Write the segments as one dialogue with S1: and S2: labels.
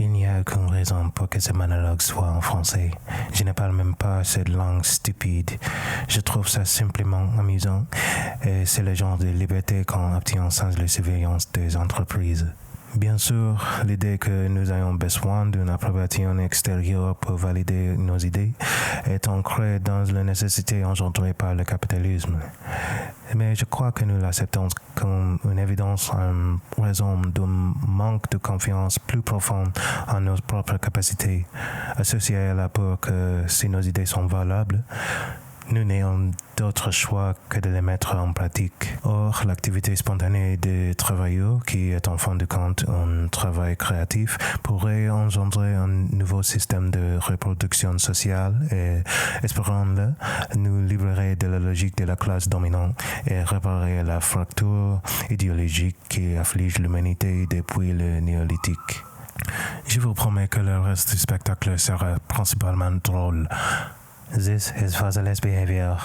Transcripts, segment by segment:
S1: Il n'y a aucune raison pour que ce monologue soit en français. Je ne parle même pas cette langue stupide. Je trouve ça simplement amusant. Et c'est le genre de liberté qu'on obtient sans la surveillance des entreprises. Bien sûr, l'idée que nous ayons besoin d'une approbation extérieure pour valider nos idées est ancrée dans la nécessité engendrée par le capitalisme. Mais je crois que nous l'acceptons comme une évidence en raison d'un manque de confiance plus profond en nos propres capacités, associée à la peur que si nos idées sont valables, nous n'ayons d'autre choix que de les mettre en pratique. Or, l'activité spontanée des travailleurs, qui est en fin de compte un travail créatif, pourrait engendrer un nouveau système de reproduction sociale et, espérons-le, nous libérer de la logique de la classe dominante et réparer la fracture idéologique qui afflige l'humanité depuis le néolithique. Je vous promets que le reste du spectacle sera principalement drôle. This is Fatherless Behavior.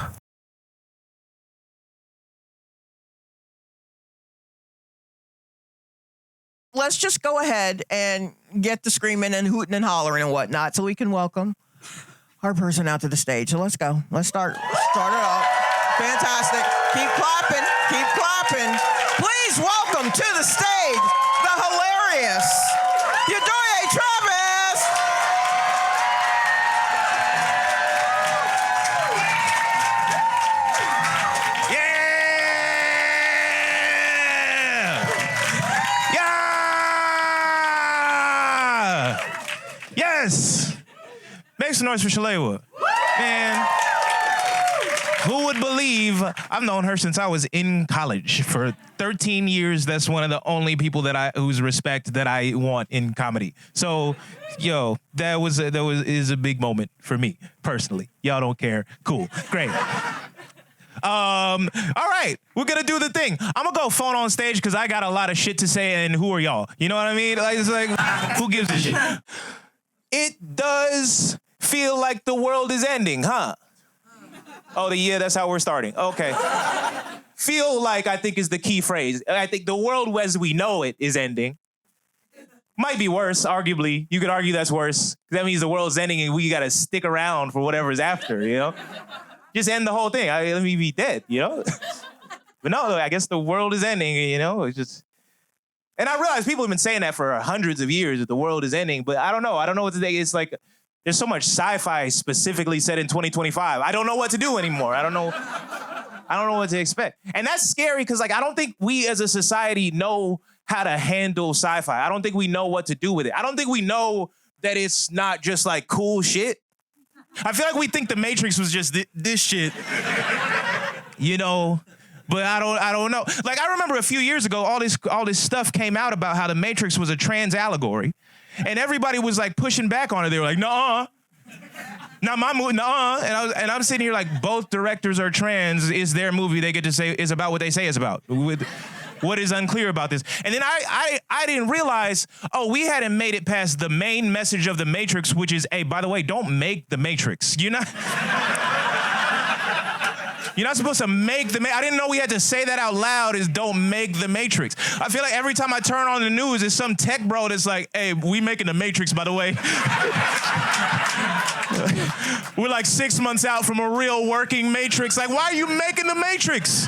S2: Let's just go ahead and get the screaming and hooting and hollering and whatnot so we can welcome our person out to the stage. So let's go. Let's start it off. Fantastic. Keep clapping. Keep clapping. Please welcome to the stage the hilarious Yedoye Travis.
S3: Yes! Make some noise for Shalewa. Man, who would believe? I've known her since I was in college for 13 years. That's one of the only people whose respect that I want in comedy. So, yo, that is a big moment for me personally. Y'all don't care. Cool. Great. All right, we're gonna do the thing. I'm gonna go phone on stage because I got a lot of shit to say, and who are y'all? You know what I mean? Like, it's like, who gives a shit? It does feel like the world is ending, huh? Oh, that's how we're starting. Okay. Feel like, I think, is the key phrase. I think the world as we know it is ending. Might be worse, arguably. You could argue that's worse. That means the world's ending and we gotta stick around for whatever's after, you know? Just end the whole thing. Let me be dead, you know? But no, I guess the world is ending, you know? It's just... And I realize people have been saying that for hundreds of years, that the world is ending, but I don't know. I don't know what to think. It's like, there's so much sci-fi specifically set in 2025. I don't know what to do anymore. I don't know what to expect. And that's scary because, like, I don't think we as a society know how to handle sci-fi. I don't think we know what to do with it. I don't think we know that it's not just like cool shit. I feel like we think The Matrix was just this shit, you know? But I don't know. Like, I remember a few years ago, all this stuff came out about how The Matrix was a trans allegory, and everybody was like pushing back on it. They were like, "Nuh-uh, not my movie, nuh-uh." And I'm sitting here like, both directors are trans. It's their movie. They get to say is about what they say is about. What is unclear about this? And then I didn't realize, we hadn't made it past the main message of The Matrix, which is, hey, by the way, don't make The Matrix. You're not supposed to make I didn't know we had to say that out loud, is don't make The Matrix. I feel like every time I turn on the news, there's some tech bro that's like, hey, we making The Matrix, by the way. We're like 6 months out from a real working Matrix. Like, why are you making The Matrix?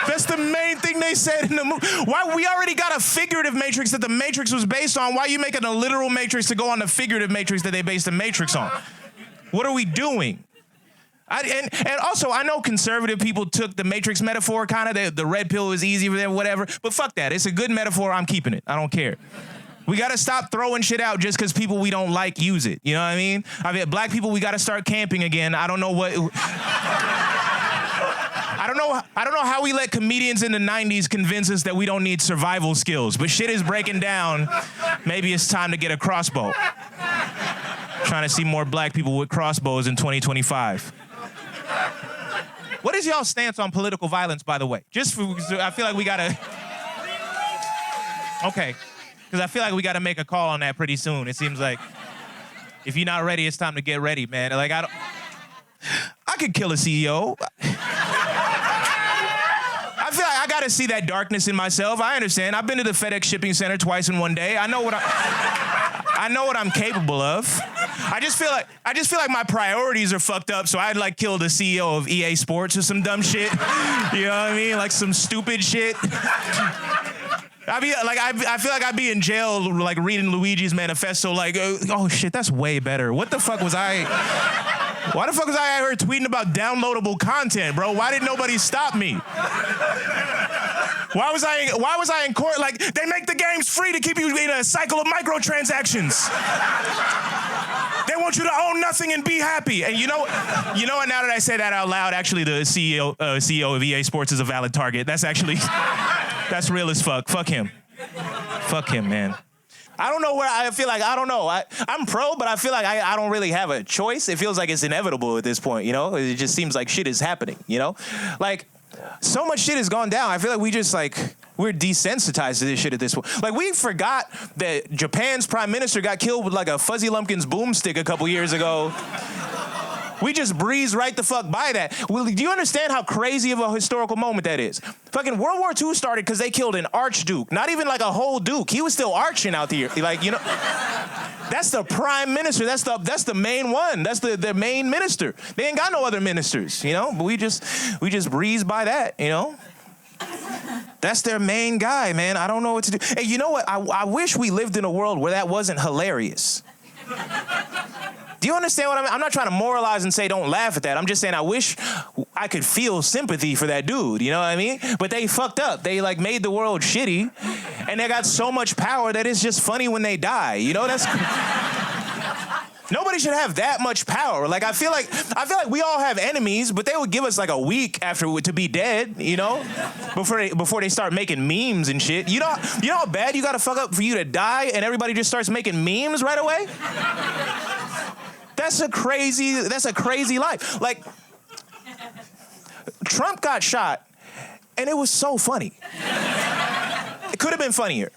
S3: That's the main thing they said in the movie. Why we already got a figurative Matrix that The Matrix was based on. Why are you making a literal Matrix to go on the figurative Matrix that they based The Matrix on? What are we doing? And also, I know conservative people took the Matrix metaphor, kind of, the red pill is easy for them, whatever, but fuck that. It's a good metaphor. I'm keeping it. I don't care. We got to stop throwing shit out just because people we don't like use it. You know what I mean? Black people, we got to start camping again. I don't know how we let comedians in the 90s convince us that we don't need survival skills, but shit is breaking down. Maybe it's time to get a crossbow. Trying to see more black people with crossbows in 2025. What is y'all's stance on political violence, by the way? I feel like we gotta... Okay, because I feel like we gotta make a call on that pretty soon. It seems like if you're not ready, it's time to get ready, man. Like, I could kill a CEO. I feel like I got to see that darkness in myself. I understand. I've been to the FedEx shipping center twice in one day. I know what I'm capable of. I just feel like my priorities are fucked up, so I'd like kill the CEO of EA Sports or some dumb shit. You know what I mean? Like some stupid shit. I feel like I'd be in jail, like reading Luigi's manifesto, like, oh shit, that's way better. What the fuck was I? Why the fuck was I out here tweeting about downloadable content, bro? Why didn't nobody stop me? Why was I in court? Like, they make the games free to keep you in a cycle of microtransactions. They want you to own nothing and be happy. And you know what? Now that I say that out loud, actually, the CEO of EA Sports is a valid target. That's actually, that's real as fuck. Fuck him. Fuck him, man. I don't know where I feel like, I don't know. I'm pro, but I feel like I don't really have a choice. It feels like it's inevitable at this point, you know? It just seems like shit is happening, you know? Like, so much shit has gone down. I feel like we're desensitized to this shit at this point. Like, we forgot that Japan's prime minister got killed with like a Fuzzy Lumpkins boomstick a couple years ago. We just breezed right the fuck by that. Well, do you understand how crazy of a historical moment that is? Fucking World War II started because they killed an archduke. Not even like a whole duke. He was still arching out here. Like, you know, that's the prime minister. That's the main one. That's the main minister. They ain't got no other ministers, you know? But we just breezed by that, you know? That's their main guy, man. I don't know what to do. Hey, you know what? I wish we lived in a world where that wasn't hilarious. Do you understand what I mean? I'm not trying to moralize and say don't laugh at that. I'm just saying I wish I could feel sympathy for that dude, you know what I mean? But they fucked up. They like made the world shitty, and they got so much power that it's just funny when they die. You know, that's nobody should have that much power. Like I feel like we all have enemies, but they would give us like a week after to be dead, you know? Before they start making memes and shit. You know how bad you gotta fuck up for you to die and everybody just starts making memes right away? That's a crazy life. Like, Trump got shot, and it was so funny. It could have been funnier.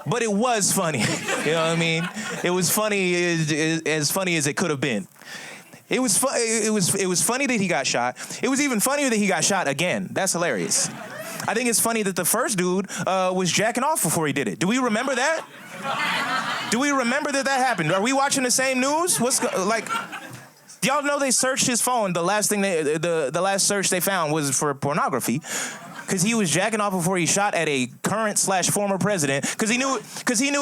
S3: But it was funny. You know what I mean? It was funny, as funny as it could have been. It was funny that he got shot. It was even funnier that he got shot again. That's hilarious. I think it's funny that the first dude was jacking off before he did it. Do we remember that? Do we remember that happened? Are we watching the same news? Do y'all know they searched his phone? The last thing the last search they found was for pornography, because he was jacking off before he shot at a current/former president. Because he knew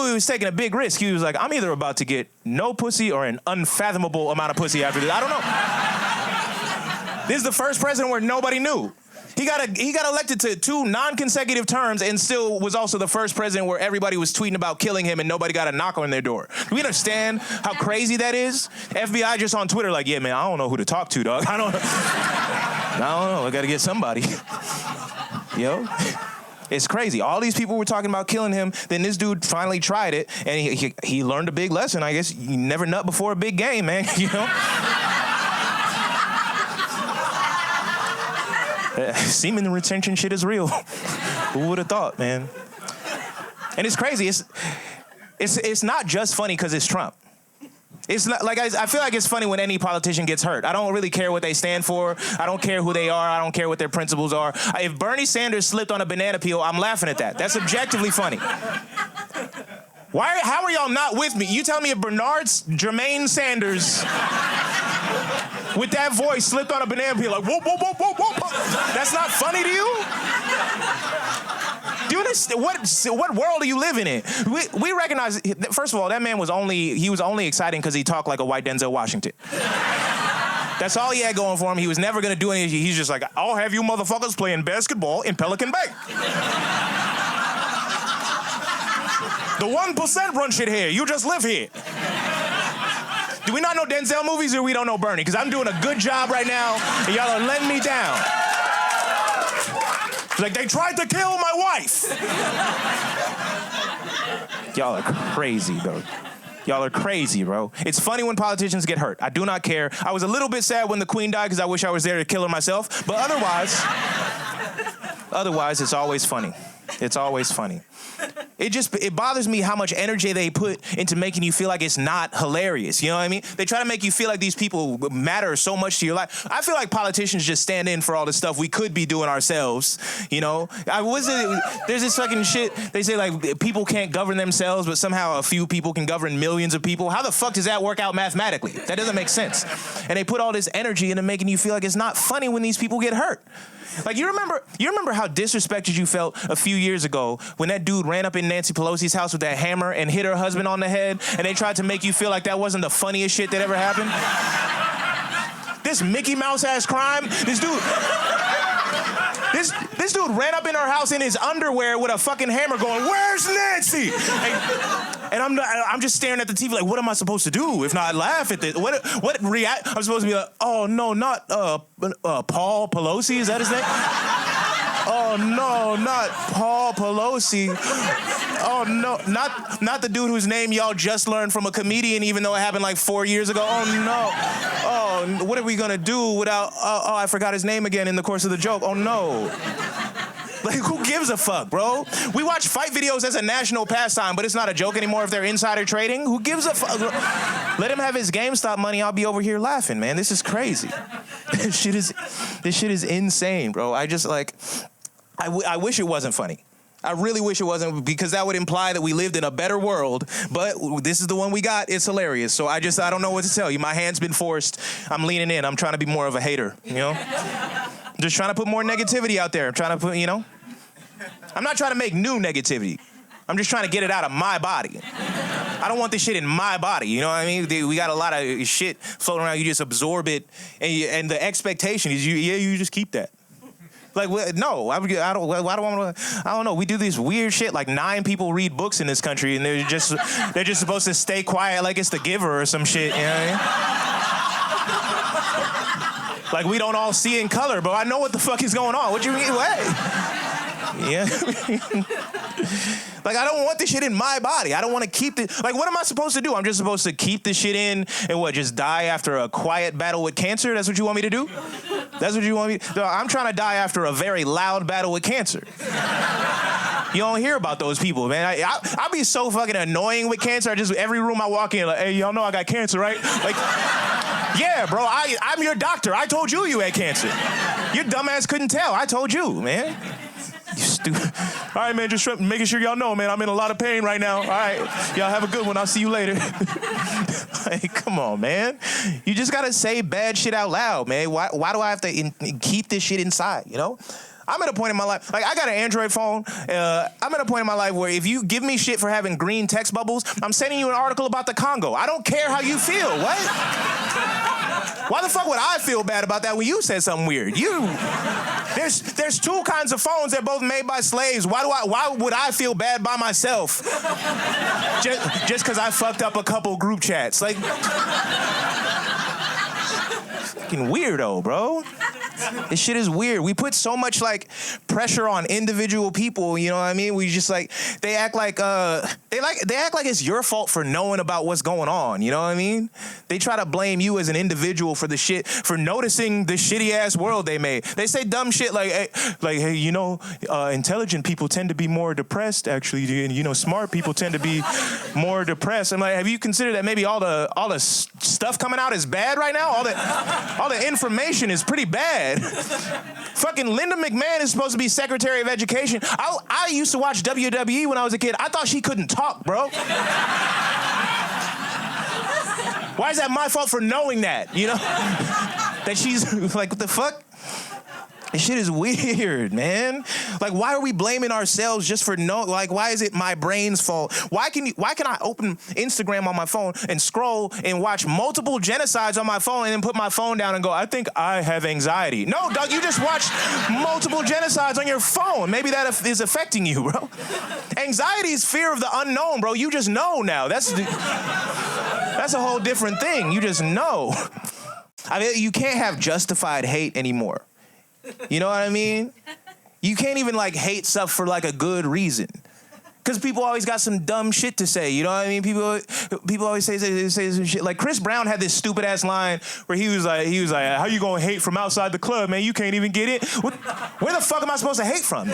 S3: he was taking a big risk. He was like, I'm either about to get no pussy or an unfathomable amount of pussy after this. I don't know. This is the first president where nobody knew. He got elected to 2 non-consecutive terms and still was also the first president where everybody was tweeting about killing him and nobody got a knock on their door. Do we understand how crazy that is? FBI just on Twitter like, yeah, man, I don't know who to talk to, dog. I don't know. I got to get somebody. Yo. It's crazy. All these people were talking about killing him. Then this dude finally tried it, and he learned a big lesson. I guess you never nut before a big game, man. You know? Semen retention shit is real. Who would have thought, man? And it's crazy. It's not just funny because it's Trump. It's not like I feel like it's funny when any politician gets hurt. I don't really care what they stand for. I don't care who they are. I don't care what their principles are. If Bernie Sanders slipped on a banana peel, I'm laughing at that. That's objectively funny. How are y'all not with me? You tell me if Jermaine Sanders with that voice slipped on a banana peel like whoop, whoop, whoop, whoop, whoop. That's not funny to you? Do you understand? What world are you living in? We recognize, first of all, that man was only exciting because he talked like a white Denzel Washington. That's all he had going for him. He was never going to do anything. He's just like, I'll have you motherfuckers playing basketball in Pelican Bay. The 1% run shit here. You just live here. Do we not know Denzel movies or we don't know Bernie? Because I'm doing a good job right now and y'all are letting me down. Like, they tried to kill my wife. Y'all are crazy, bro. Y'all are crazy, bro. It's funny when politicians get hurt. I do not care. I was a little bit sad when the Queen died because I wish I was there to kill her myself. But otherwise, it's always funny. It's always funny. It bothers me how much energy they put into making you feel like it's not hilarious. You know what I mean? They try to make you feel like these people matter so much to your life. I feel like politicians just stand in for all the stuff we could be doing ourselves. You know, there's this fucking shit. They say like people can't govern themselves, but somehow a few people can govern millions of people. How the fuck does that work out mathematically? That doesn't make sense. And they put all this energy into making you feel like it's not funny when these people get hurt. Like, you remember how disrespected you felt a few years ago when that dude ran up in Nancy Pelosi's house with that hammer and hit her husband on the head, and they tried to make you feel like that wasn't the funniest shit that ever happened? This Mickey Mouse ass crime, this dude ran up in her house in his underwear with a fucking hammer going, "Where's Nancy?" And I'm just staring at the TV like, what am I supposed to do if not laugh at this? What react? I'm supposed to be like, oh no, not Paul Pelosi, is that his name? Oh no, not Paul Pelosi. Oh no, not the dude whose name y'all just learned from a comedian, even though it happened like 4 years ago. Oh no. Oh, what are we gonna do without? Oh, I forgot his name again in the course of the joke. Oh no. Like, who gives a fuck, bro? We watch fight videos as a national pastime, but it's not a joke anymore if they're insider trading. Who gives a fuck? Let him have his GameStop money. I'll be over here laughing, man. This is crazy. This shit is insane, bro. I just like, I wish it wasn't funny. I really wish it wasn't, because that would imply that we lived in a better world, but this is the one we got. It's hilarious. So I don't know what to tell you. My hand's been forced. I'm leaning in. I'm trying to be more of a hater, you know? I'm just trying to put more negativity out there. I'm trying to put, you know? I'm not trying to make new negativity. I'm just trying to get it out of my body. I don't want this shit in my body, you know what I mean? We got a lot of shit floating around. You just absorb it, and the expectation is you just keep that. Like, no, I don't know. We do this weird shit. Like 9 people read books in this country, and they're just supposed to stay quiet like it's The Giver or some shit. You know what I mean? Like, we don't all see in color, but I know what the fuck is going on. What you mean? What? Yeah. Like, I don't want this shit in my body. I don't want to keep it. Like, what am I supposed to do? I'm just supposed to keep this shit in and what, just die after a quiet battle with cancer? That's what you want me to do? That's what you want me to do? I'm trying to die after a very loud battle with cancer. You don't hear about those people, man. I be so fucking annoying with cancer. Every room I walk in, like, hey, y'all know I got cancer, right? Like, yeah, bro, I'm your doctor. I told you had cancer. Your dumbass couldn't tell. I told you, man. You stupid. All right, man, just making sure y'all know, man, I'm in a lot of pain right now. All right, y'all have a good one. I'll see you later. Like, come on, man. You just gotta say bad shit out loud, man. Why do I have to keep this shit inside, you know? I'm at a point in my life, like, I got an Android phone. I'm at a point in my life where if you give me shit for having green text bubbles, I'm sending you an article about the Congo. I don't care how you feel. What? Why the fuck would I feel bad about that when you said something weird? There's 2 kinds of phones that are both made by slaves. Why would I feel bad by myself? Just because I fucked up a couple group chats. Like, fucking weirdo, bro. This shit is weird. We put so much, like, pressure on individual people, you know what I mean? We just, like, they act like it's your fault for knowing about what's going on, you know what I mean? They try to blame you as an individual for the shit, for noticing the shitty ass world they made. They say dumb shit like, hey, you know, intelligent people tend to be more depressed, actually, and, you know, smart people tend to be more depressed. I'm like, have you considered that maybe all the stuff coming out is bad right now? All the information is pretty bad. Fucking Linda McMahon is supposed to be Secretary of Education. I used to watch WWE when I was a kid. I thought she couldn't talk, bro. Why is that my fault for knowing that, you know? That she's like, what the fuck? This shit is weird, man. Like, why are we blaming ourselves just for like, why is it my brain's fault? Why can I open Instagram on my phone and scroll and watch multiple genocides on my phone and then put my phone down and go, I think I have anxiety? No, dog, you just watched multiple genocides on your phone. Maybe that is affecting you, bro. Anxiety is fear of the unknown, bro. You just know now. That's a whole different thing. You just know. I mean, you can't have justified hate anymore. You know what I mean? You can't even, like, hate stuff for, like, a good reason. Because people always got some dumb shit to say, you know what I mean? People always say some shit. Like, Chris Brown had this stupid-ass line where he was like, how you gonna hate from outside the club, man? You can't even get in. Where the fuck am I supposed to hate from?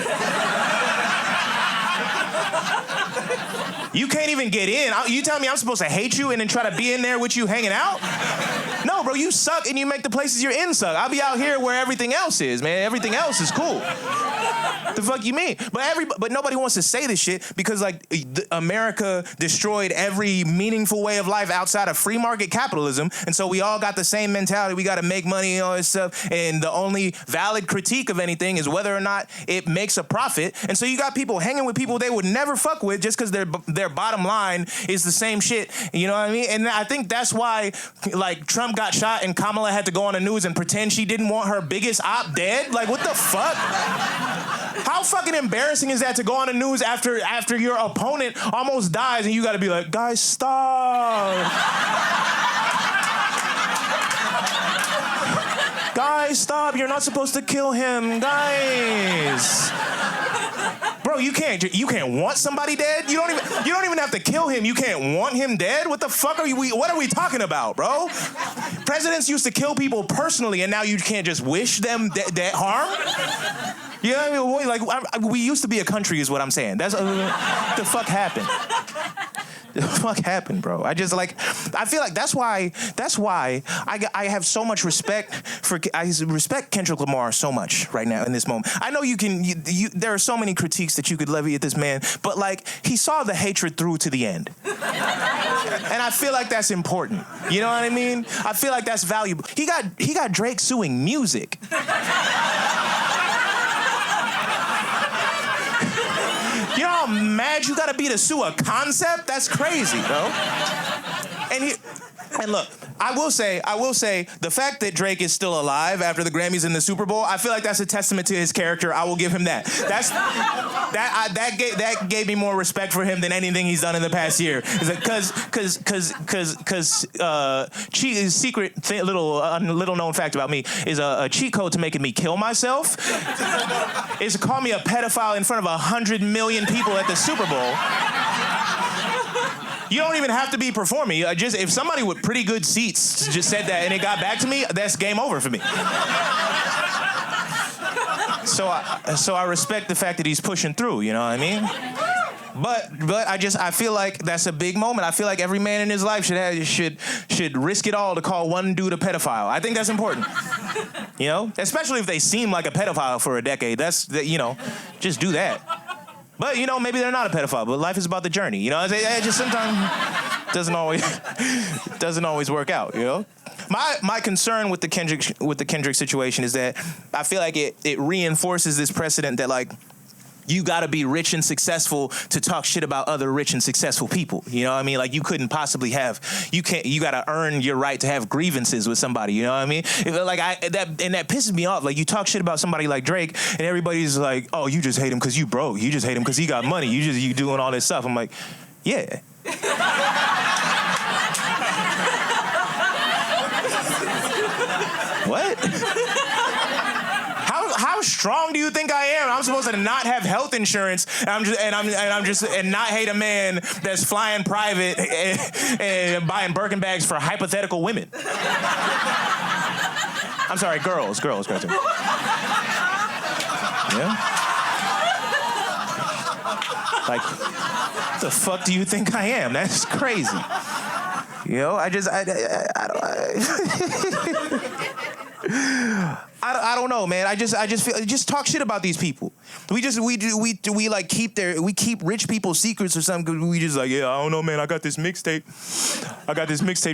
S3: You can't even get in. You tell me I'm supposed to hate you and then try to be in there with you hanging out? No, bro, you suck and you make the places you're in suck. I'll be out here where everything else is, man. Everything else is cool. The fuck you mean? But nobody wants to say this shit because like America destroyed every meaningful way of life outside of free market capitalism, and so we all got the same mentality. We got to make money and all this stuff, and the only valid critique of anything is whether or not it makes a profit. And so you got people hanging with people they would never fuck with just because their bottom line is the same shit. You know what I mean? And I think that's why like Trump got shot and Kamala had to go on the news and pretend she didn't want her biggest op dead. Like what the fuck? How fucking embarrassing is that to go on the news after your opponent almost dies and you gotta be like, guys, stop. Guys, stop. You're not supposed to kill him. Guys. Bro, you can't want somebody dead? You don't even have to kill him. You can't want him dead? What the fuck what are we talking about, bro? Presidents used to kill people personally and now you can't just wish them that harm? You know what I mean? Like, we used to be a country is what I'm saying. That's what the fuck happened. The fuck happened, bro? I feel like that's why I have so much respect for, I respect Kendrick Lamar so much right now in this moment. I know there are so many critiques that you could levy at this man, but like, he saw the hatred through to the end. And I feel like that's important. You know what I mean? I feel like that's valuable. He got Drake suing music. You know how mad you gotta be to sue a concept? That's crazy, bro. And look, I will say, the fact that Drake is still alive after the Grammys and the Super Bowl, I feel like that's a testament to his character. I will give him that. That gave me more respect for him than anything he's done in the past year. Because secret little known fact about me is a cheat code to making me kill myself is to call me a pedophile in front of 100 million people at the Super Bowl. You don't even have to be performing. If somebody with pretty good seats just said that and it got back to me, that's game over for me. So I respect the fact that he's pushing through, you know what I mean? But I feel like that's a big moment. I feel like every man in his life should risk it all to call one dude a pedophile. I think that's important. You know? Especially if they seem like a pedophile for a decade. Just do that. But, you know, maybe they're not a pedophile, but life is about the journey, you know? It just sometimes doesn't always work out, you know? My concern with the Kendrick situation is that I feel like it reinforces this precedent that, like, you gotta be rich and successful to talk shit about other rich and successful people. You know what I mean? Like, you couldn't possibly you gotta earn your right to have grievances with somebody, you know what I mean? That pisses me off. Like, you talk shit about somebody like Drake and everybody's like, oh, you just hate him because you broke. You just hate him because he got money. You doing all this stuff. I'm like, yeah. What? How strong do you think I am? I'm supposed to not have health insurance, and not hate a man that's flying private and buying Birkin bags for hypothetical women. I'm sorry, girls. Yeah. Like, what the fuck do you think I am? That's crazy. You know, I don't know, man. I just feel, just talk shit about these people. We like keep rich people's secrets or something. We just like, yeah, I don't know, man. I got this mixtape.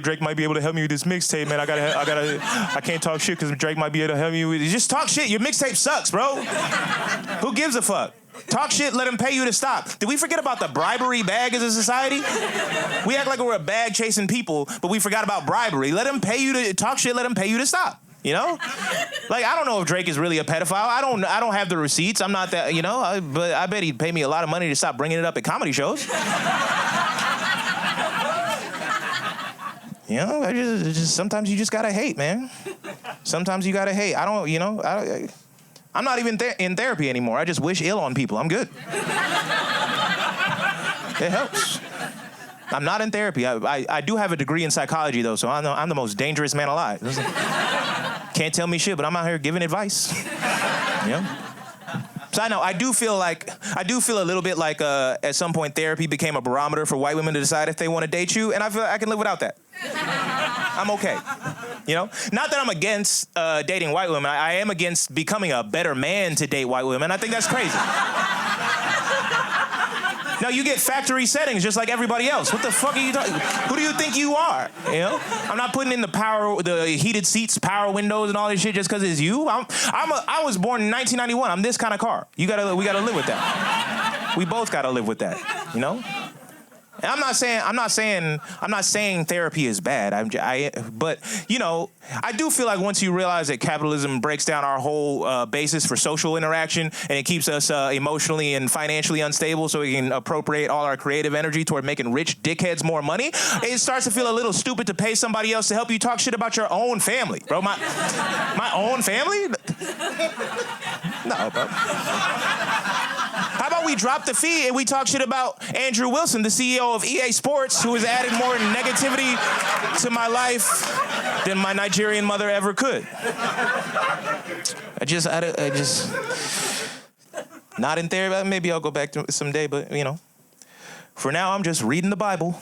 S3: Drake might be able to help me with this mixtape, man. I can't talk shit because Drake might be able to help me with it. Just talk shit. Your mixtape sucks, bro. Who gives a fuck? Talk shit, let him pay you to stop. Did we forget about the bribery bag as a society? We act like we're a bag chasing people, but we forgot about bribery. Let him pay you to talk shit, let him pay you to stop. You know? Like, I don't know if Drake is really a pedophile. I don't have the receipts. I'm not that, you know, but I bet he'd pay me a lot of money to stop bringing it up at comedy shows. You know, just sometimes you just gotta hate, man. Sometimes you gotta hate. I'm not even in therapy anymore. I just wish ill on people. I'm good. It helps. I'm not in therapy. I do have a degree in psychology, though, so I'm the most dangerous man alive. Can't tell me shit, but I'm out here giving advice. You know? So I know I do feel a little bit like at some point therapy became a barometer for white women to decide if they want to date you, and I feel like I can live without that. I'm okay. You know, not that I'm against dating white women. I am against becoming a better man to date white women. I think that's crazy. Now you get factory settings just like everybody else. What the fuck are you talking? Who do you think you are? You know, I'm not putting in the heated seats, power windows, and all this shit just because it's you. I was born in 1991. I'm this kind of car. We gotta live with that. We both gotta live with that. You know. And I'm not saying therapy is bad. But you know, I do feel like once you realize that capitalism breaks down our whole basis for social interaction, and it keeps us emotionally and financially unstable, so we can appropriate all our creative energy toward making rich dickheads more money, it starts to feel a little stupid to pay somebody else to help you talk shit about your own family, bro. My own family? No, bro. How about we drop the fee and we talk shit about Andrew Wilson, the CEO of EA Sports, who has added more negativity to my life than my Nigerian mother ever could. I just not in therapy. Maybe I'll go back to it someday, but you know, for now I'm just reading the Bible.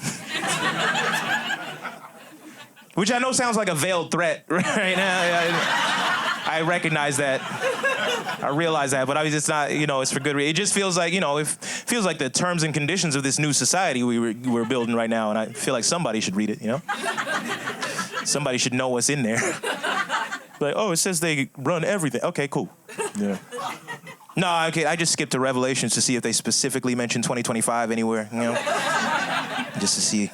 S3: Which I know sounds like a veiled threat right now. I recognize that. I realize that, but it's not, you know, it's for good reason. It just feels like, you know, it feels like the terms and conditions of this new society we're building right now, and I feel like somebody should read it, you know? Somebody should know what's in there. Like, oh, it says they run everything. Okay, cool. Yeah. No, okay, I just skipped to Revelations to see if they specifically mention 2025 anywhere, you know? Just to see.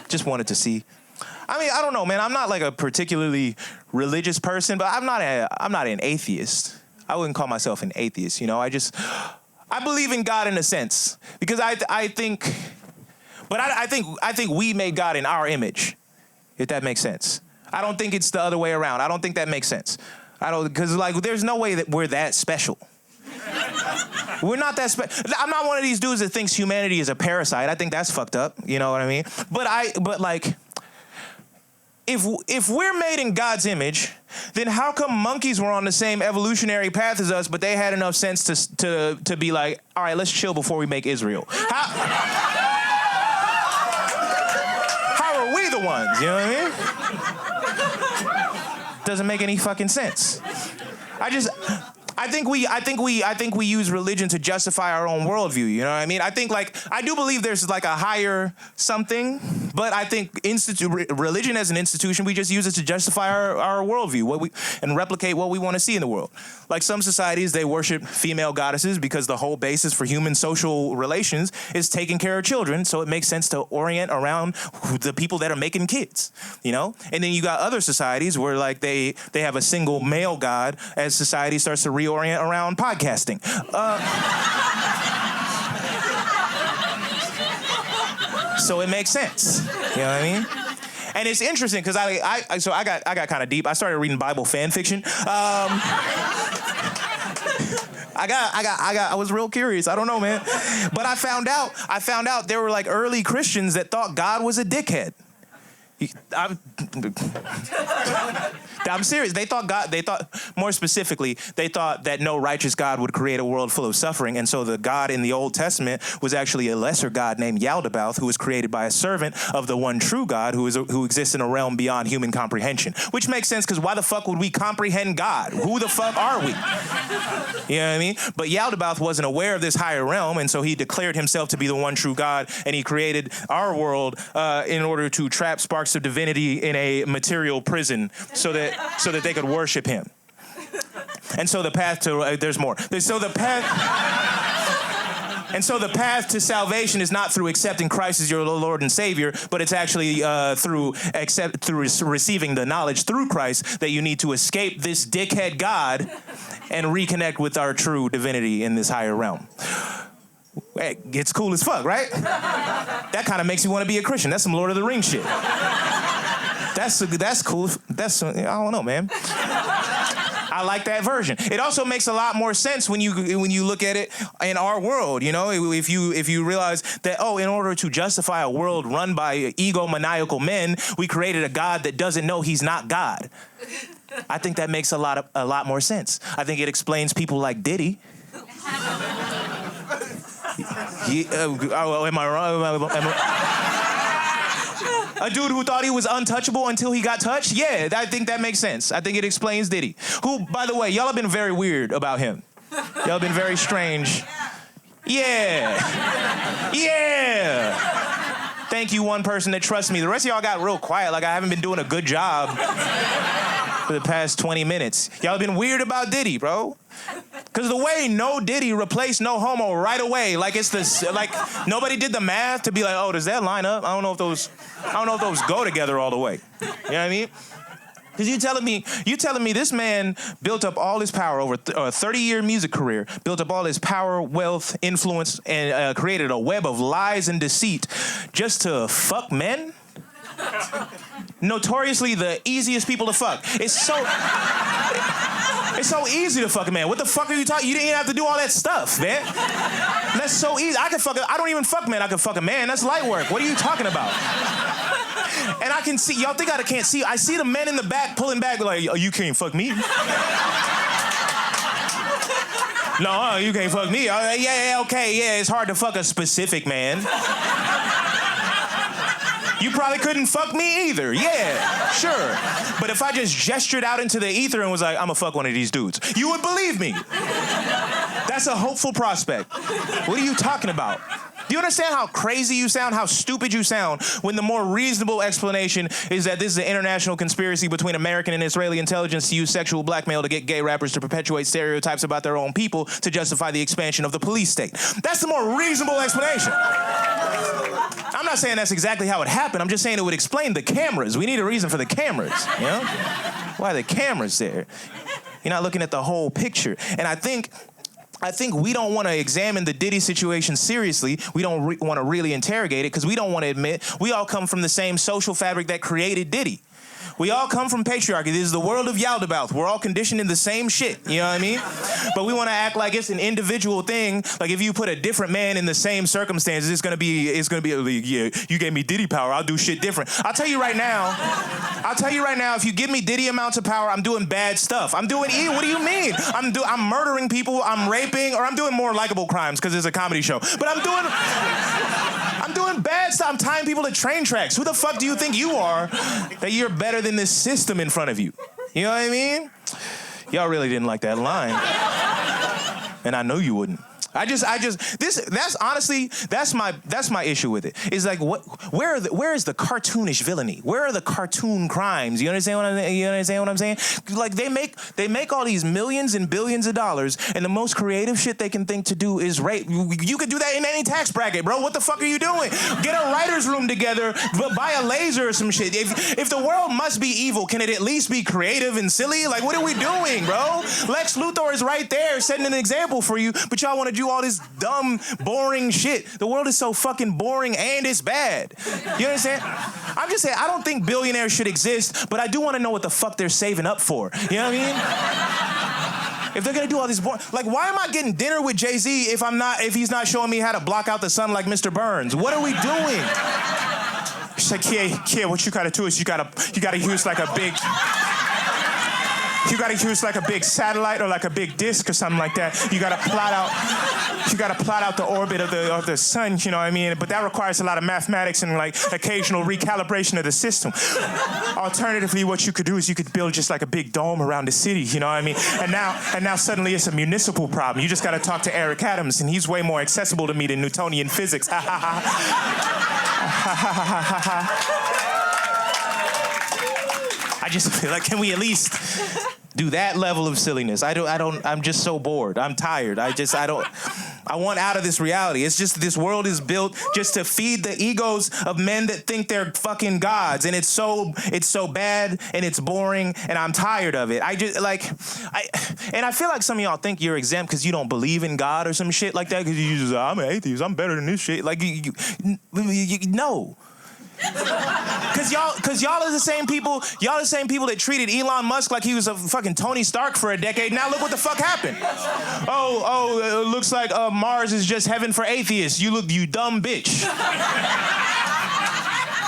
S3: Just wanted to see. I mean, I don't know, man. I'm not like a particularly religious person, but I'm not an atheist. I wouldn't call myself an atheist, you know. I believe in God in a sense because I think we made God in our image, if that makes sense. I don't think it's the other way around. I don't think that makes sense. Because like there's no way that we're that special. We're not that special. I'm not one of these dudes that thinks humanity is a parasite. I think that's fucked up. You know what I mean? But like. If we're made in God's image, then how come monkeys were on the same evolutionary path as us, but they had enough sense to be like, all right, let's chill before we make Israel? How are we the ones? You know what I mean? Doesn't make any fucking sense. I think we use religion to justify our own worldview. You know what I mean? I do believe there's like a higher something, but I think religion as an institution, we just use it to justify our worldview, and replicate what we want to see in the world. Like some societies, they worship female goddesses because the whole basis for human social relations is taking care of children. So it makes sense to orient around the people that are making kids, you know? And then you got other societies where like they have a single male god as society starts to reorient around podcasting. So it makes sense. You know what I mean? And it's interesting because I got kind of deep. I started reading Bible fan fiction. I was real curious. I don't know, man. But I found out there were like early Christians that thought God was a dickhead. I'm serious. They thought more specifically, they thought that no righteous God would create a world full of suffering. And so the God in the Old Testament was actually a lesser God named Yaldabaoth, who was created by a servant of the one true God who exists in a realm beyond human comprehension. Which makes sense because why the fuck would we comprehend God? Who the fuck are we? You know what I mean? But Yaldabaoth wasn't aware of this higher realm, and so he declared himself to be the one true God, and he created our world in order to trap sparks of divinity in a material prison so that they could worship him. And so the path to there's more. So the path to salvation is not through accepting Christ as your Lord and Savior, but it's actually through receiving the knowledge through Christ that you need to escape this dickhead God and reconnect with our true divinity in this higher realm. Hey, it's cool as fuck, right? That kind of makes you want to be a Christian. That's some Lord of the Rings shit. That's cool. I don't know, man. I like that version. It also makes a lot more sense when you look at it in our world. You know, if you realize that in order to justify a world run by egomaniacal men, we created a God that doesn't know he's not God. I think that makes a lot more sense. I think it explains people like Diddy. Am I wrong? A dude who thought he was untouchable until he got touched? Yeah, I think that makes sense. I think it explains Diddy. Who, by the way, y'all have been very weird about him. Y'all have been very strange. Yeah. Yeah. Thank you, one person that trusts me. The rest of y'all got real quiet, like I haven't been doing a good job for the past 20 minutes. Y'all have been weird about Diddy, bro. Because the way No Diddy replaced No Homo right away, like it's this, like nobody did the math to be like, oh, does that line up? I don't know if those go together all the way. You know what I mean? Because you telling me this man built up all his power over a 30-year music career, built up all his power, wealth, influence, and created a web of lies and deceit just to fuck men? Notoriously the easiest people to fuck. It's so easy to fuck a man. What the fuck are you talking? You didn't even have to do all that stuff, man. That's so easy. I don't even fuck men. I can fuck a man. That's light work. What are you talking about? And I can see, y'all think I can't see. I see the men in the back pulling back like, oh, you can't fuck me. No, you can't fuck me. Yeah, okay, yeah, it's hard to fuck a specific man. You probably couldn't fuck me either. Yeah, sure. But if I just gestured out into the ether and was like, I'm gonna fuck one of these dudes, you would believe me. That's a hopeful prospect. What are you talking about? Do you understand how crazy you sound, how stupid you sound, when the more reasonable explanation is that this is an international conspiracy between American and Israeli intelligence to use sexual blackmail to get gay rappers to perpetuate stereotypes about their own people to justify the expansion of the police state? That's the more reasonable explanation. I'm not saying that's exactly how it happened. I'm just saying it would explain the cameras. We need a reason for the cameras, you know? Why are the cameras there? You're not looking at the whole picture. And I think we don't want to examine the Diddy situation seriously. We don't want to really interrogate it because we don't want to admit we all come from the same social fabric that created Diddy. We all come from patriarchy. This is the world of Yaldabaoth. We're all conditioned in the same shit, you know what I mean? But we want to act like it's an individual thing. Like if you put a different man in the same circumstances, it's gonna be yeah, you gave me Diddy power, I'll do shit different. I'll tell you right now, if you give me Diddy amounts of power, I'm doing bad stuff. I'm doing what do you mean? I'm murdering people, I'm raping, or I'm doing more likable crimes because it's a comedy show. But I'm doing bad stuff. I'm tying people to train tracks. Who the fuck do you think you are that you're better than this system in front of you? You know what I mean? Y'all really didn't like that line. And I know you wouldn't. That's honestly my issue with it. It's like where is the cartoonish villainy? Where are the cartoon crimes? You understand what I'm saying? Like they make all these millions and billions of dollars, and the most creative shit they can think to do is rape. You could do that in any tax bracket, bro. What the fuck are you doing? Get a writer's room together, buy a laser or some shit. If the world must be evil, can it at least be creative and silly? Like what are we doing, bro? Lex Luthor is right there setting an example for you, but y'all want to do all this dumb, boring shit. The world is so fucking boring and it's bad. You understand? I'm just saying, I don't think billionaires should exist, but I do want to know what the fuck they're saving up for. You know what I mean? If they're gonna do all these boring, like, why am I getting dinner with Jay-Z if he's not showing me how to block out the sun like Mr. Burns? What are we doing? She's like, yeah, what you gotta do is you gotta use like a big. You gotta use like a big satellite or like a big disc or something like that. You gotta plot out the orbit of the sun, you know what I mean? But that requires a lot of mathematics and like occasional recalibration of the system. Alternatively, what you could do is you could build just like a big dome around the city, you know what I mean? And now suddenly it's a municipal problem. You just gotta talk to Eric Adams, and he's way more accessible to me than Newtonian physics. Ha ha ha. Ha ha ha ha ha. I just feel like, can we at least do that level of silliness? I'm just so bored. I'm tired. I want out of this reality. It's just this world is built just to feed the egos of men that think they're fucking gods. And it's so bad and it's boring and I'm tired of it. I feel like some of y'all think you're exempt because you don't believe in God or some shit like that. Because you just, I'm an atheist. I'm better than this shit. Like, no. Cause y'all are the same people. Y'all the same people that treated Elon Musk like he was a fucking Tony Stark for a decade. Now look what the fuck happened. It looks like Mars is just heaven for atheists. You dumb bitch.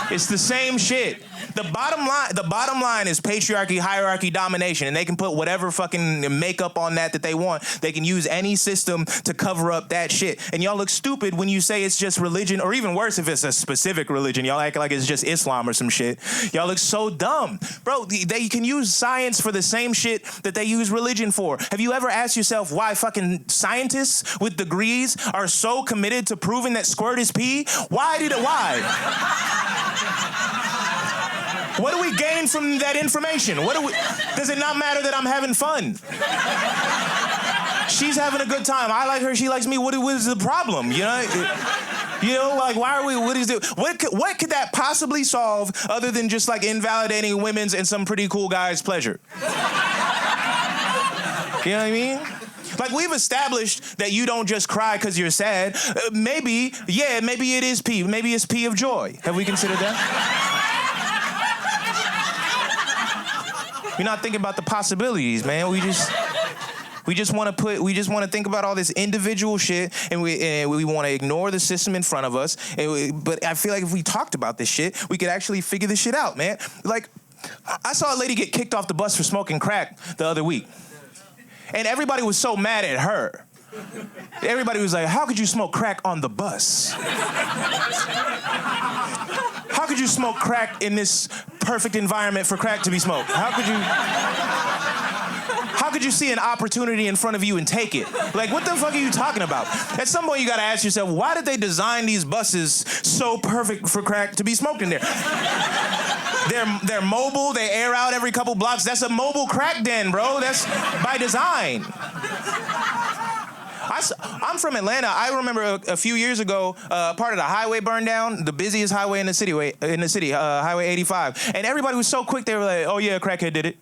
S3: It's the same shit. The bottom line is patriarchy, hierarchy, domination, and they can put whatever fucking makeup on that they want. They can use any system to cover up that shit. And y'all look stupid when you say it's just religion, or even worse if it's a specific religion. Y'all act like it's just Islam or some shit. Y'all look so dumb. Bro, they can use science for the same shit that they use religion for. Have you ever asked yourself why fucking scientists with degrees are so committed to proving that squirt is pee? Why? What do we gain from that information? Does it not matter that I'm having fun? She's having a good time. I like her, she likes me. What is the problem? You know, like, why are we, what could that possibly solve other than just like invalidating women's and some pretty cool guy's pleasure? You know what I mean? Like, we've established that you don't just cry because you're sad. Maybe it is pee. Maybe it's pee of joy. Have we considered that? We're not thinking about the possibilities, man. We just want to think about all this individual shit, and we want to ignore the system in front of us. But I feel like if we talked about this shit, we could actually figure this shit out, man. Like, I saw a lady get kicked off the bus for smoking crack the other week. And everybody was so mad at her. Everybody was like, how could you smoke crack on the bus? How could you smoke crack in this perfect environment for crack to be smoked? How could you see an opportunity in front of you and take it? Like, what the fuck are you talking about? At some point, you gotta ask yourself, why did they design these buses so perfect for crack to be smoked in there? They're mobile, they air out every couple blocks. That's a mobile crack den, bro. That's by design. I'm from Atlanta. I remember a few years ago, part of the highway burned down, the busiest highway in the city, Highway 85. And everybody was so quick, they were like, oh yeah, a crackhead did it.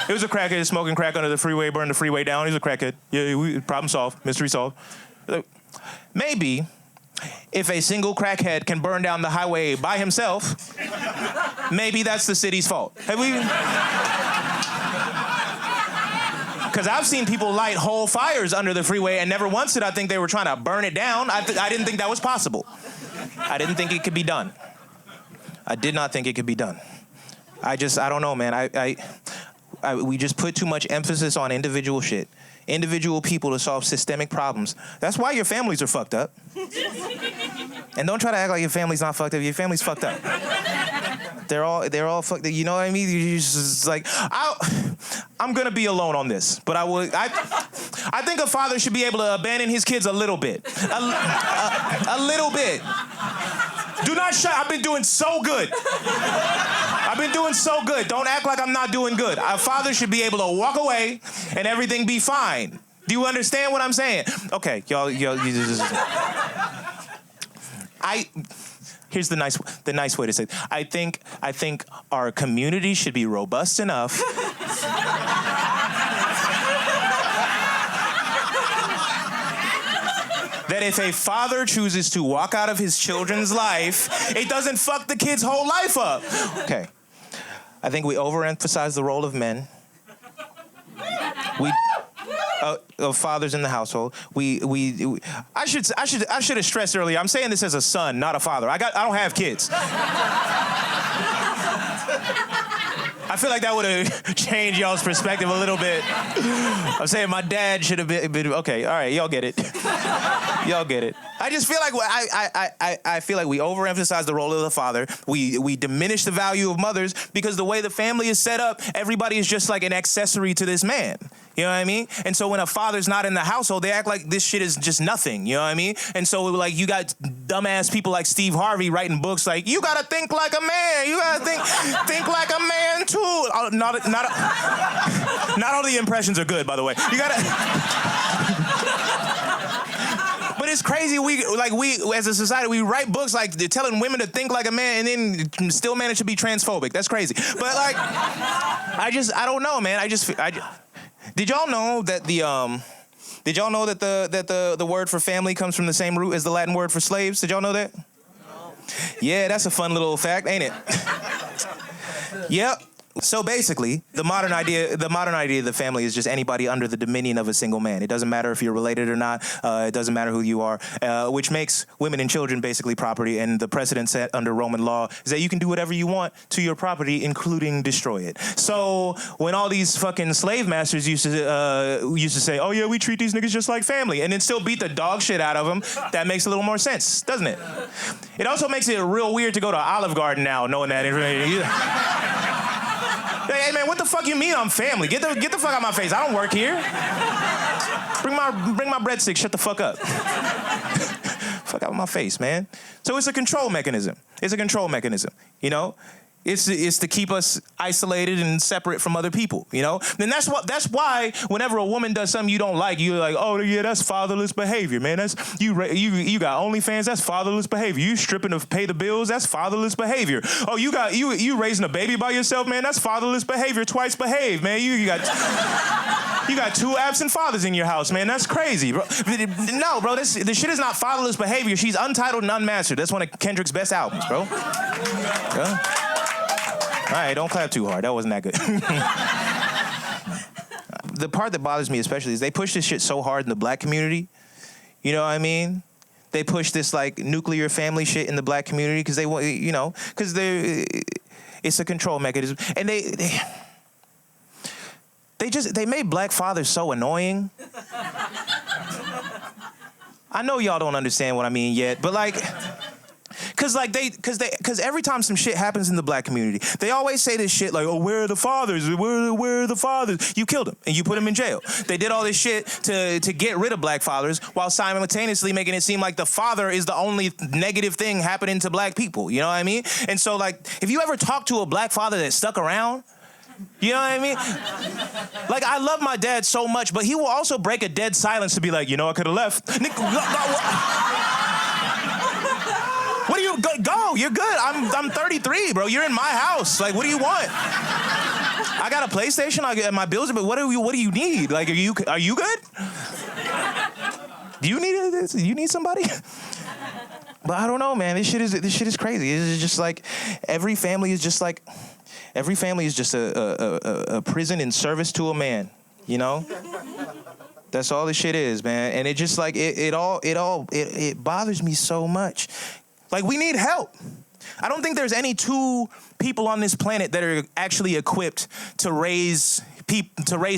S3: It was a crackhead smoking crack under the freeway, burned the freeway down. He was a crackhead. Yeah, problem solved, mystery solved. Maybe if a single crackhead can burn down the highway by himself, maybe that's the city's fault. Have we? Because I've seen people light whole fires under the freeway, and never once did I think they were trying to burn it down. I didn't think that was possible. I didn't think it could be done. I did not think it could be done. I don't know, man. We just put too much emphasis on individual shit. Individual people to solve systemic problems. That's why your families are fucked up. And don't try to act like your family's not fucked up. Your family's fucked up. They're all fucked up. You know what I mean? You're just like, I'm gonna be alone on this, but I think a father should be able to abandon his kids a little bit. A little bit. Do not shut. I've been doing so good. Don't act like I'm not doing good. A father should be able to walk away and everything be fine. Do you understand what I'm saying? Okay, y'all here's the nice way to say it. I think our community should be robust enough that if a father chooses to walk out of his children's life, it doesn't fuck the kid's whole life up. Okay. I think we overemphasize the role of men. Of fathers in the household. I should have stressed earlier. I'm saying this as a son, not a father. I don't have kids. I feel like that would have changed y'all's perspective a little bit. I'm saying my dad should have been okay. All right, y'all get it. Y'all get it. I just feel like I feel like we overemphasize the role of the father. We diminish the value of mothers because the way the family is set up, everybody is just like an accessory to this man. You know what I mean? And so when a father's not in the household, they act like this shit is just nothing. You know what I mean? And so like you got dumbass people like Steve Harvey writing books like, you gotta think like a man. You gotta think like a man too. Not all the impressions are good, by the way. You gotta. But it's crazy. We as a society, we write books like telling women to think like a man, and then still manage to be transphobic. That's crazy. But like, I don't know, man. Did y'all know that the word for family comes from the same root as the Latin word for slaves? Did y'all know that? No. Yeah, that's a fun little fact, ain't it? Yep. So basically, the modern idea of the family is just anybody under the dominion of a single man. It doesn't matter if you're related or not. It doesn't matter who you are, which makes women and children basically property. And the precedent set under Roman law is that you can do whatever you want to your property, including destroy it. So when all these fucking slave masters used to say, "Oh yeah, we treat these niggas just like family," and then still beat the dog shit out of them, that makes a little more sense, doesn't it? It also makes it real weird to go to Olive Garden now, knowing that information. Hey man, what the fuck you mean I'm family? Get the fuck out of my face. I don't work here. Bring my breadstick. Shut the fuck up. Fuck out of my face, man. So it's a control mechanism. It's a control mechanism. You know, it's to keep us isolated and separate from other people. You know, and that's why whenever a woman does something you don't like, you're like, oh yeah, that's fatherless behavior, man. That's you got OnlyFans. That's fatherless behavior. You stripping to pay the bills. That's fatherless behavior. Oh, you raising a baby by yourself, man. That's fatherless behavior. Twice behave, man. You got 2 absent fathers in your house, man. That's crazy, bro. No, bro, this shit is not fatherless behavior. She's untitled and unmastered. That's one of Kendrick's best albums, bro. Yeah. All right, don't clap too hard. That wasn't that good. The part that bothers me especially is they push this shit so hard in the black community. You know what I mean? They push this like nuclear family shit in the black community because they want, you know, because it's a control mechanism, and they made black fathers so annoying. I know y'all don't understand what I mean yet, but like, cause every time some shit happens in the black community, they always say this shit like, oh, where are the fathers? Where are the fathers? You killed them and you put them in jail. They did all this shit to get rid of black fathers while simultaneously making it seem like the father is the only negative thing happening to black people. You know what I mean? And so like, if you ever talk to a black father that stuck around, you know what I mean? Like, I love my dad so much, but he will also break a dead silence to be like, you know, I could have left. What do you go? You're good. I'm 33, bro. You're in my house. Like, what do you want? I got a PlayStation. I get my bills, but what do you need? Like, are you good? Do you need this? Do you need somebody? But I don't know, man. This shit is crazy. It's just like every family is just a prison in service to a man, you know? That's all this shit is, man. And it just like, it bothers me so much. Like, we need help. I don't think there's any 2 people on this planet that are actually equipped to raise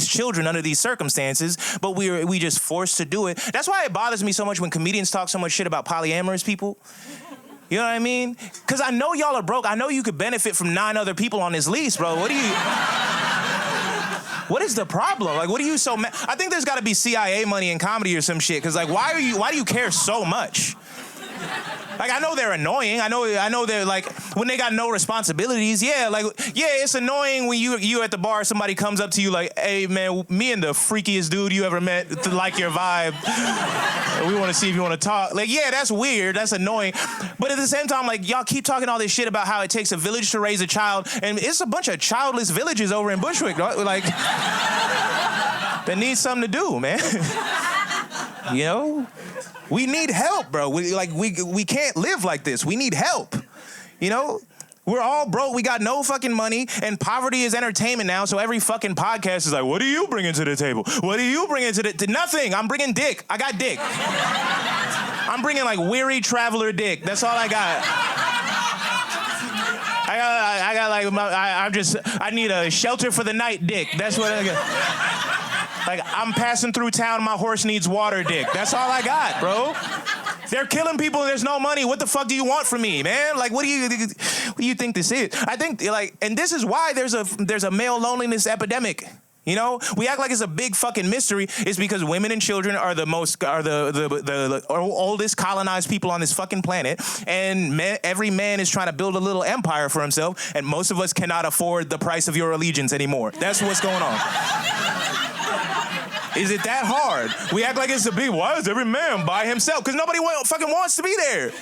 S3: children under these circumstances, but we just forced to do it. That's why it bothers me so much when comedians talk so much shit about polyamorous people. You know what I mean? Because I know y'all are broke. I know you could benefit from 9 other people on this lease, bro. What is the problem? Like, what are you so mad? I think there's got to be CIA money in comedy or some shit. Because, like, why do you care so much? Like, I know they're annoying. I know they're like, when they got no responsibilities, yeah, it's annoying when you at the bar, somebody comes up to you like, hey, man, me and the freakiest dude you ever met to like your vibe. We want to see if you want to talk. Like, yeah, that's weird. That's annoying. But at the same time, like, y'all keep talking all this shit about how it takes a village to raise a child, and it's a bunch of childless villages over in Bushwick, right? Like, that need something to do, man. You know? We need help, bro. We can't live like this. We need help. You know? We're all broke. We got no fucking money, and poverty is entertainment now. So every fucking podcast is like, what are you bringing to the table? What are you bringing to the nothing? I'm bringing dick. I got dick. I'm bringing like weary traveler dick. That's all I got. I need a shelter for the night dick. That's what I got. Like, I'm passing through town, my horse needs water dick. That's all I got, bro. They're killing people and there's no money. What the fuck do you want from me, man? Like, what do you think this is? I think, like, and this is why there's a male loneliness epidemic. You know, we act like it's a big fucking mystery. It's because women and children are the oldest colonized people on this fucking planet, and every man is trying to build a little empire for himself, and most of us cannot afford the price of your allegiance anymore. That's what's going on. Is it that hard? We act like it's a big, why is every man by himself? Because nobody fucking wants to be there.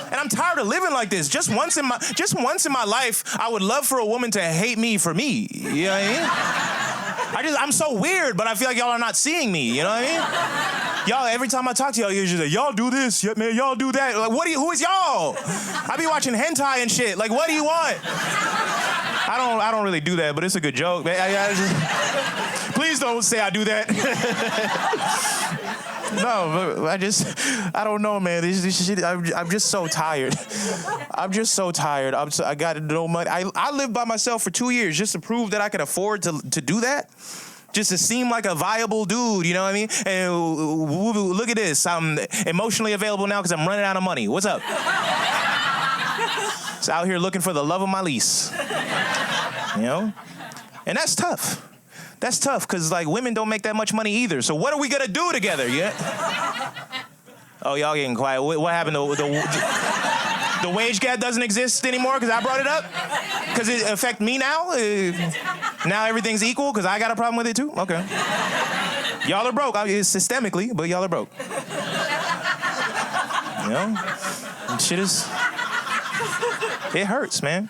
S3: And I'm tired of living like this. Just once in my life, I would love for a woman to hate me for me. You know what I mean? I'm so weird, but I feel like y'all are not seeing me. You know what I mean? Y'all, every time I talk to y'all, you're just like, y'all do this, yeah, man, y'all do that. Like, who is y'all? I be watching hentai and shit. Like, what do you want? I don't really do that, but it's a good joke. Please don't say I do that. No, but I don't know, man. This shit, I'm just so tired. I'm just so tired. I got no money. I lived by myself for 2 years just to prove that I could afford to do that. Just to seem like a viable dude, you know what I mean? And look at this. I'm emotionally available now because I'm running out of money. What's up? Just out here looking for the love of my lease. You know? And that's tough. That's tough because, like, women don't make that much money either. So what are we going to do together? Yeah? Oh, y'all getting quiet. What happened? The wage gap doesn't exist anymore because I brought it up? Because it affect me now? Now everything's equal because I got a problem with it too? Okay. Y'all are broke. It's systemically, but y'all are broke. You know? And shit is... It hurts, man.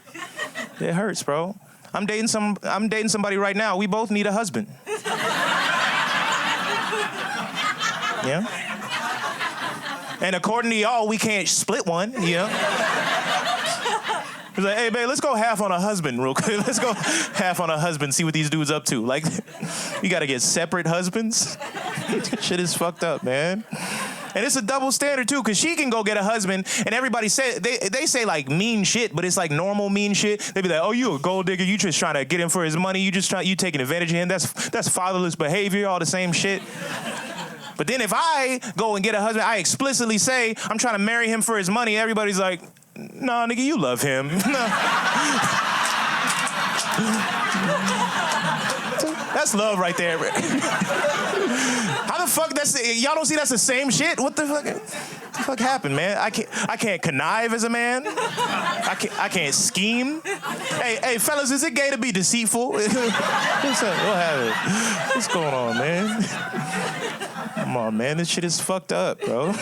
S3: It hurts, bro. I'm dating somebody right now. We both need a husband. Yeah? And according to y'all, we can't split one, you know? He's like, hey, babe, let's go half on a husband real quick. Let's go half on a husband, see what these dudes up to. Like, you gotta get separate husbands? Shit is fucked up, man. And it's a double standard, too, because she can go get a husband, and everybody say, they say, like, mean shit, but it's, like, normal mean shit. They be like, oh, you a gold digger. You just trying to get him for his money. You taking advantage of him. That's fatherless behavior, all the same shit. But then if I go and get a husband, I explicitly say, I'm trying to marry him for his money, everybody's like, nah, nigga, you love him. That's love right there. How the fuck y'all don't see that's the same shit? What the fuck happened, man? I can't connive as a man. I can't scheme. Hey, fellas, is it gay to be deceitful? What's going on, man? Come on, man, this shit is fucked up, bro.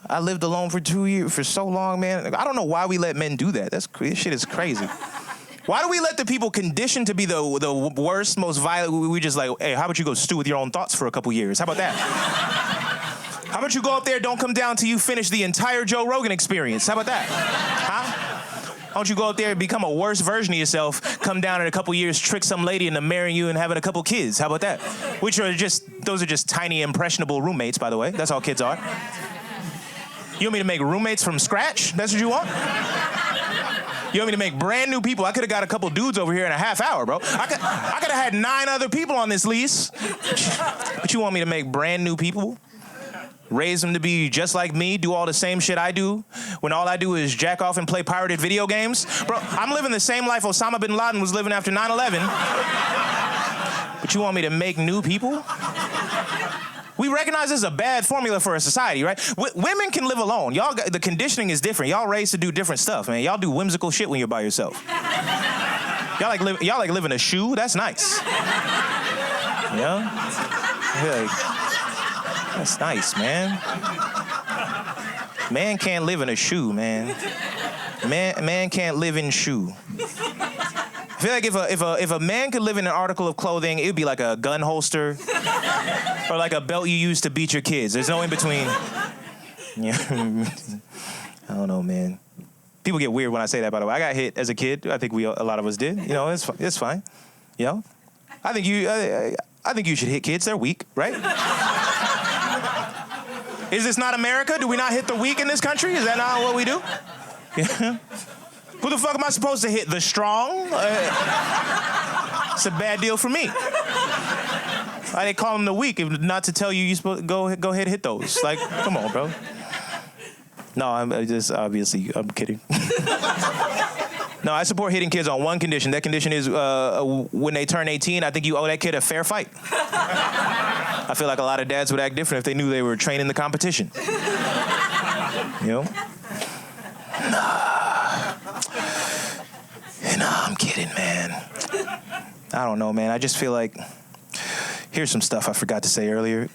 S3: I lived alone for 2 years, for so long, man. I don't know why we let men do that. This shit is crazy. Why do we let the people conditioned to be the worst, most violent? We just like, hey, how about you go stew with your own thoughts for a couple years? How about that? How about you go up there, don't come down till you finish the entire Joe Rogan experience? How about that? Huh? Why don't you go up there and become a worse version of yourself, come down in a couple years, trick some lady into marrying you and having a couple kids? How about that? Those are just tiny, impressionable roommates, by the way. That's all kids are. You want me to make roommates from scratch? That's what you want? You want me to make brand new people? I could have got a couple dudes over here in a half hour, bro. I could have had 9 other people on this lease. But you want me to make brand new people? Raise them to be just like me, do all the same shit I do, when all I do is jack off and play pirated video games? Bro, I'm living the same life Osama bin Laden was living after 9/11. But you want me to make new people? We recognize this is a bad formula for a society, right? Women can live alone. The conditioning is different. Y'all raised to do different stuff, man. Y'all do whimsical shit when you're by yourself. Y'all like live in a shoe? That's nice. Yeah? That's nice, man. Man can't live in a shoe, man. Man can't live in shoe. I feel like if a man could live in an article of clothing, it would be like a gun holster or like a belt you use to beat your kids. There's no in between. Yeah. I don't know, man. People get weird when I say that, by the way. I got hit as a kid. I think a lot of us did. You know, it's fine. You know? I think you should hit kids. They're weak, right? Is this not America? Do we not hit the weak in this country? Is that not what we do? Yeah. Who the fuck am I supposed to hit? The strong? It's a bad deal for me. Why they call them the weak if not to tell you supposed to go ahead and hit those? Like, come on, bro. No, I'm kidding. No, I support hitting kids on one condition. That condition is when they turn 18, I think you owe that kid a fair fight. I feel like a lot of dads would act different if they knew they were training the competition. You know? Nah, I'm kidding, man. I don't know, man. I just feel like... Here's some stuff I forgot to say earlier.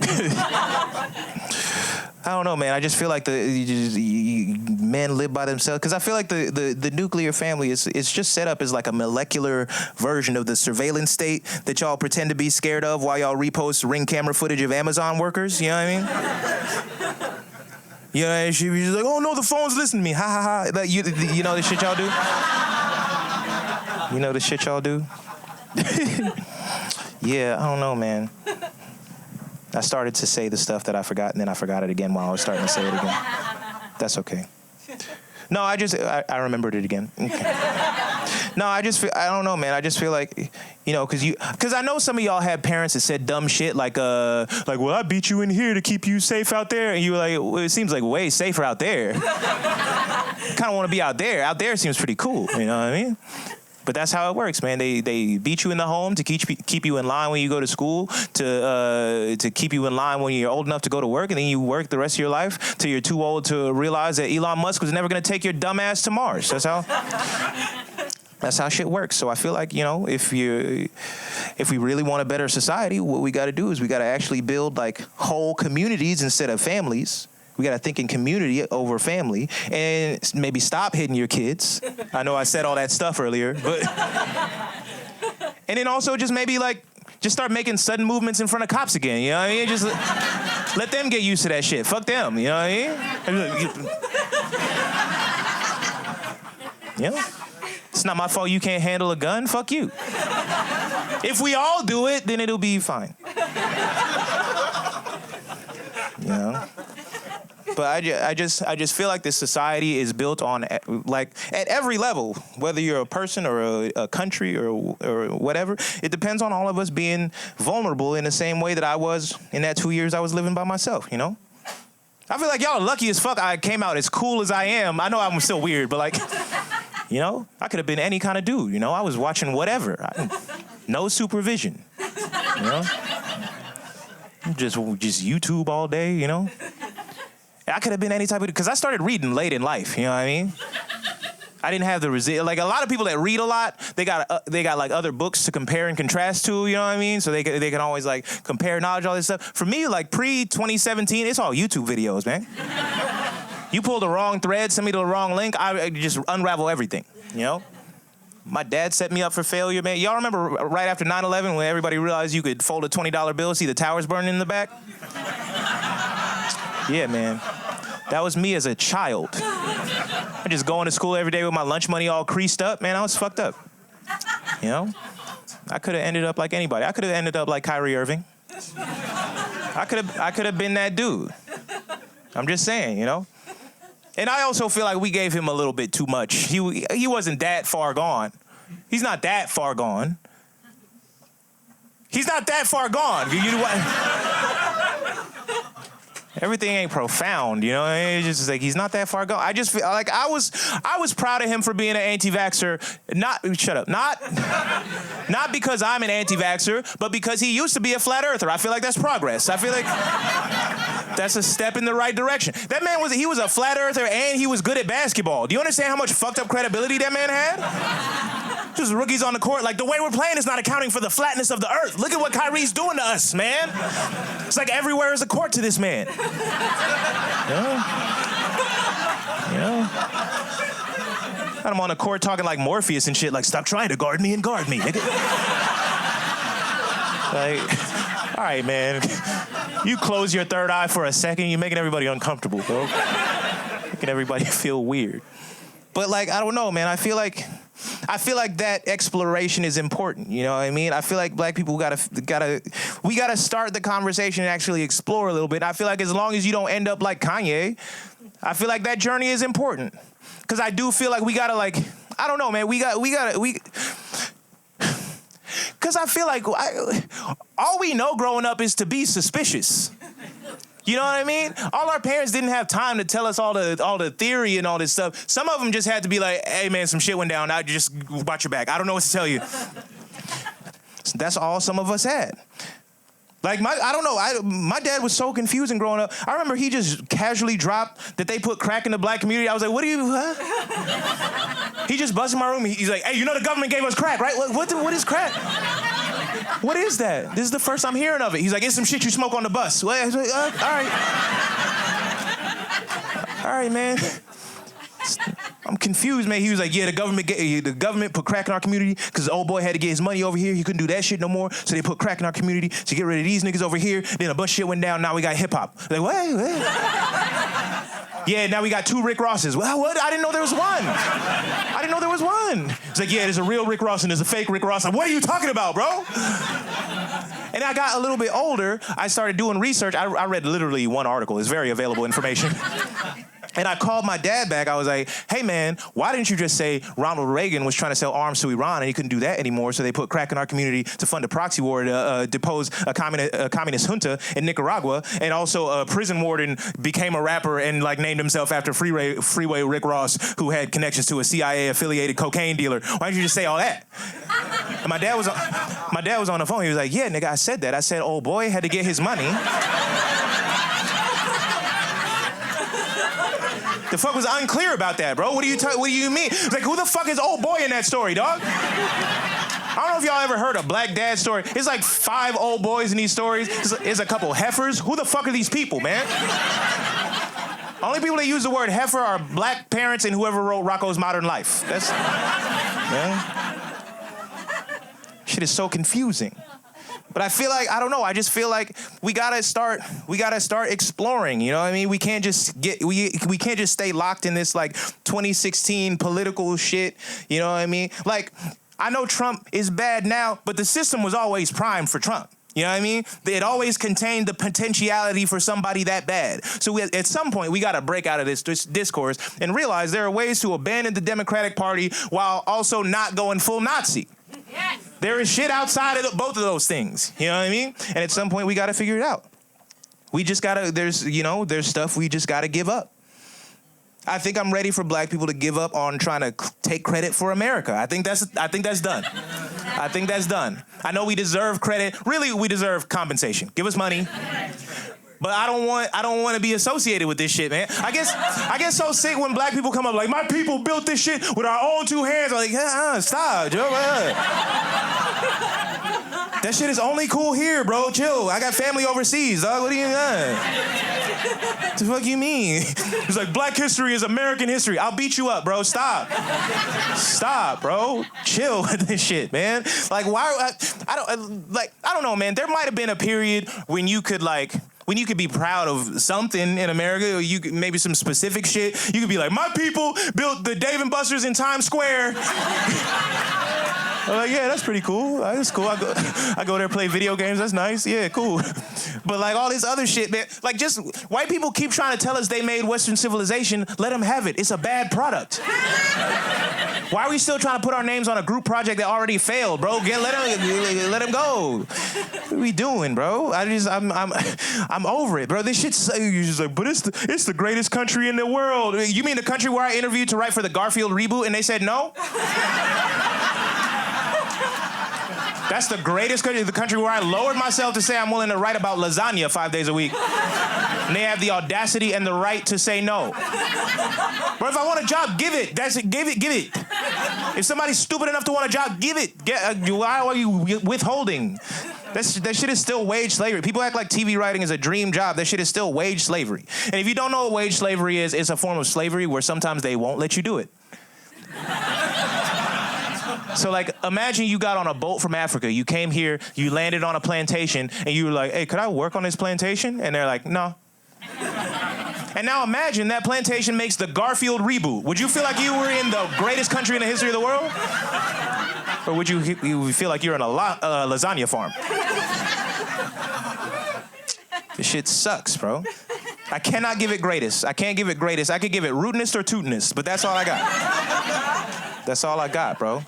S3: I don't know, man. I just feel like men live by themselves. Because I feel like the nuclear family is just set up as like a molecular version of the surveillance state that y'all pretend to be scared of while y'all repost Ring camera footage of Amazon workers. You know what I mean? You know, and she's like, oh, no, the phone's listening to me. Ha, ha, ha. Like, you know the shit y'all do? You know the shit y'all do? Yeah, I don't know, man. I started to say the stuff that I forgot, and then I forgot it again while I was starting to say it again. That's okay. No, I remembered it again. Okay. No, I don't know, man. I just feel like, you know, because I know some of y'all had parents that said dumb shit like, well, I beat you in here to keep you safe out there. And you were like, well, it seems like way safer out there. Kind of want to be out there. Out there seems pretty cool, you know what I mean? But that's how it works, man. They beat you in the home to keep you in line when you go to school, to keep you in line when you're old enough to go to work, and then you work the rest of your life till you're too old to realize that Elon Musk was never going to take your dumb ass to Mars. That's how shit works. So I feel like, you know, if we really want a better society, what we got to do is we got to actually build like whole communities instead of families. We got to think in community over family, and maybe stop hitting your kids. I know I said all that stuff earlier, but and then also just maybe like just start making sudden movements in front of cops again. You know what I mean? Just let them get used to that shit. Fuck them. You know what I mean? You know? It's not my fault you can't handle a gun. Fuck you. If we all do it, then it'll be fine. You know? But I just feel like this society is built on, like, at every level, whether you're a person or a country or whatever, it depends on all of us being vulnerable in the same way that I was in that 2 years I was living by myself, you know? I feel like y'all are lucky as fuck I came out as cool as I am. I know I'm still weird, but like, you know, I could have been any kind of dude, you know? I was watching whatever. No supervision, you know? Just YouTube all day, you know? I could have been any type of, because I started reading late in life, you know what I mean? I didn't have the like a lot of people that read a lot, they got like other books to compare and contrast to, you know what I mean? So they can always like compare knowledge, all this stuff. For me, like pre-2017, it's all YouTube videos, man. You pull the wrong thread, send me the wrong link, I just unravel everything, you know? My dad set me up for failure, man. Y'all remember right after 9/11 when everybody realized you could fold a $20 bill, see the towers burning in the back? Yeah, man. That was me as a child. I just going to school every day with my lunch money all creased up. Man, I was fucked up. You know? I could have ended up like anybody. I could have ended up like Kyrie Irving. I could have been that dude. I'm just saying, you know? And I also feel like we gave him a little bit too much. He wasn't that far gone. He's not that far gone. He's not that far gone. Everything ain't profound, you know? It's just like he's not that far gone. I just feel like I was proud of him for being an anti-vaxxer. Not because I'm an anti-vaxxer, but because he used to be a flat earther. I feel like that's progress. I feel like that's a step in the right direction. That man was a flat earther and he was good at basketball. Do you understand how much fucked up credibility that man had? Just rookies on the court, like the way we're playing is not accounting for the flatness of the earth. Look at what Kyrie's doing to us, man. It's like everywhere is a court to this man. Yeah. And I'm on the court talking like Morpheus and shit, like, stop trying to guard me and guard me, nigga. Like, all right, man. You close your third eye for a second, you're making everybody uncomfortable, bro. Making everybody feel weird. But like, I don't know, man. I feel like that exploration is important. You know what I mean? I feel like black people we gotta start the conversation and actually explore a little bit. I feel like as long as you don't end up like Kanye, I feel like that journey is important. Cause I do feel like we gotta like, I don't know, man. Cause I feel like all we know growing up is to be suspicious. You know what I mean? All our parents didn't have time to tell us all the theory and all this stuff. Some of them just had to be like, hey, man, some shit went down. Now just watch your back. I don't know what to tell you. So that's all some of us had. Like, my dad was so confusing growing up. I remember he just casually dropped that they put crack in the black community. I was like, huh? He just busted my room. He's like, hey, you know the government gave us crack, right? What is crack? What is that? This is the first I'm hearing of it. He's like, it's some shit you smoke on the bus. Well, all right. All right, man. I'm confused, man. He was like, yeah, the government put crack in our community because the old boy had to get his money over here. He couldn't do that shit no more. So they put crack in our community to get rid of these niggas over here. Then a bunch of shit went down. Now we got hip hop. Like, what? Yeah, now we got 2 Rick Rosses. Well, what? I didn't know there was one. doing? He's like, yeah, there's a real Rick Ross and there's a fake Rick Ross. I'm like, what are you talking about, bro? And I got a little bit older. I started doing research. I read literally one article. It's very available information. And I called my dad back. I was like, hey, man, why didn't you just say Ronald Reagan was trying to sell arms to Iran and he couldn't do that anymore, so they put crack in our community to fund a proxy war to depose a communist junta in Nicaragua, and also a prison warden became a rapper and like named himself after Freeway Rick Ross, who had connections to a CIA-affiliated cocaine dealer. Why didn't you just say all that? And my dad was on the phone. He was like, yeah, nigga, I said that. I said old boy had to get his money. The fuck was unclear about that, bro? What do you mean? Like, who the fuck is old boy in that story, dog? I don't know if y'all ever heard a black dad story. It's like 5 old boys in these stories. It's a couple heifers. Who the fuck are these people, man? Only people that use the word heifer are black parents and whoever wrote Rocco's Modern Life. That's, man. Shit is so confusing. But I feel like, I don't know, I just feel like we gotta start exploring, you know what I mean? We can't just we can't just stay locked in this like 2016 political shit, you know what I mean? Like, I know Trump is bad now, but the system was always primed for Trump. You know what I mean? It always contained the potentiality for somebody that bad. So at some point, we got to break out of this discourse and realize there are ways to abandon the Democratic Party while also not going full Nazi. Yes. There is shit outside of both of those things. You know what I mean? And at some point, we got to figure it out. We just got to, there's stuff we just got to give up. I think I'm ready for black people to give up on trying to take credit for America. I think that's done. I think that's done. I know we deserve credit. Really, we deserve compensation. Give us money. But I don't want to be associated with this shit, man. I get so sick when black people come up like, my people built this shit with our own 2 hands. I'm like, stop, Joe. That shit is only cool here, bro. Chill. I got family overseas, dog. What do you mean? What the fuck you mean? It's like, black history is American history. I'll beat you up, bro. Stop. Stop, bro. Chill with this shit, man. Like, why? I don't know, man. There might have been a period when you could be proud of something in America, or you could, maybe some specific shit. You could be like, my people built the Dave & Buster's in Times Square. I'm like, yeah, that's pretty cool. That's cool. I go there, play video games. That's nice. Yeah, cool. But like all this other shit, man, like just white people keep trying to tell us they made Western civilization. Let them have it. It's a bad product. Why are we still trying to put our names on a group project that already failed, bro? Let them go. What are we doing, bro? I'm over it, bro. This shit's you're just like, but it's the greatest country in the world. You mean the country where I interviewed to write for the Garfield reboot and they said no? That's the greatest country, the country where I lowered myself to say I'm willing to write about lasagna 5 days a week. And they have the audacity and the right to say no. But if I want a job, give it. That's it. Give it. If somebody's stupid enough to want a job, give it. Why are you withholding? That shit is still wage slavery. People act like TV writing is a dream job. That shit is still wage slavery. And if you don't know what wage slavery is, it's a form of slavery where sometimes they won't let you do it. So, like, imagine you got on a boat from Africa. You came here, you landed on a plantation, and you were like, hey, could I work on this plantation? And they're like, no. And now imagine that plantation makes the Garfield reboot. Would you feel like you were in the greatest country in the history of the world? Or would you feel like you're on a lasagna farm? This shit sucks, bro. I cannot give it greatest. I can't give it greatest. I could give it rootinest or tootinest, but that's all I got. That's all I got, bro.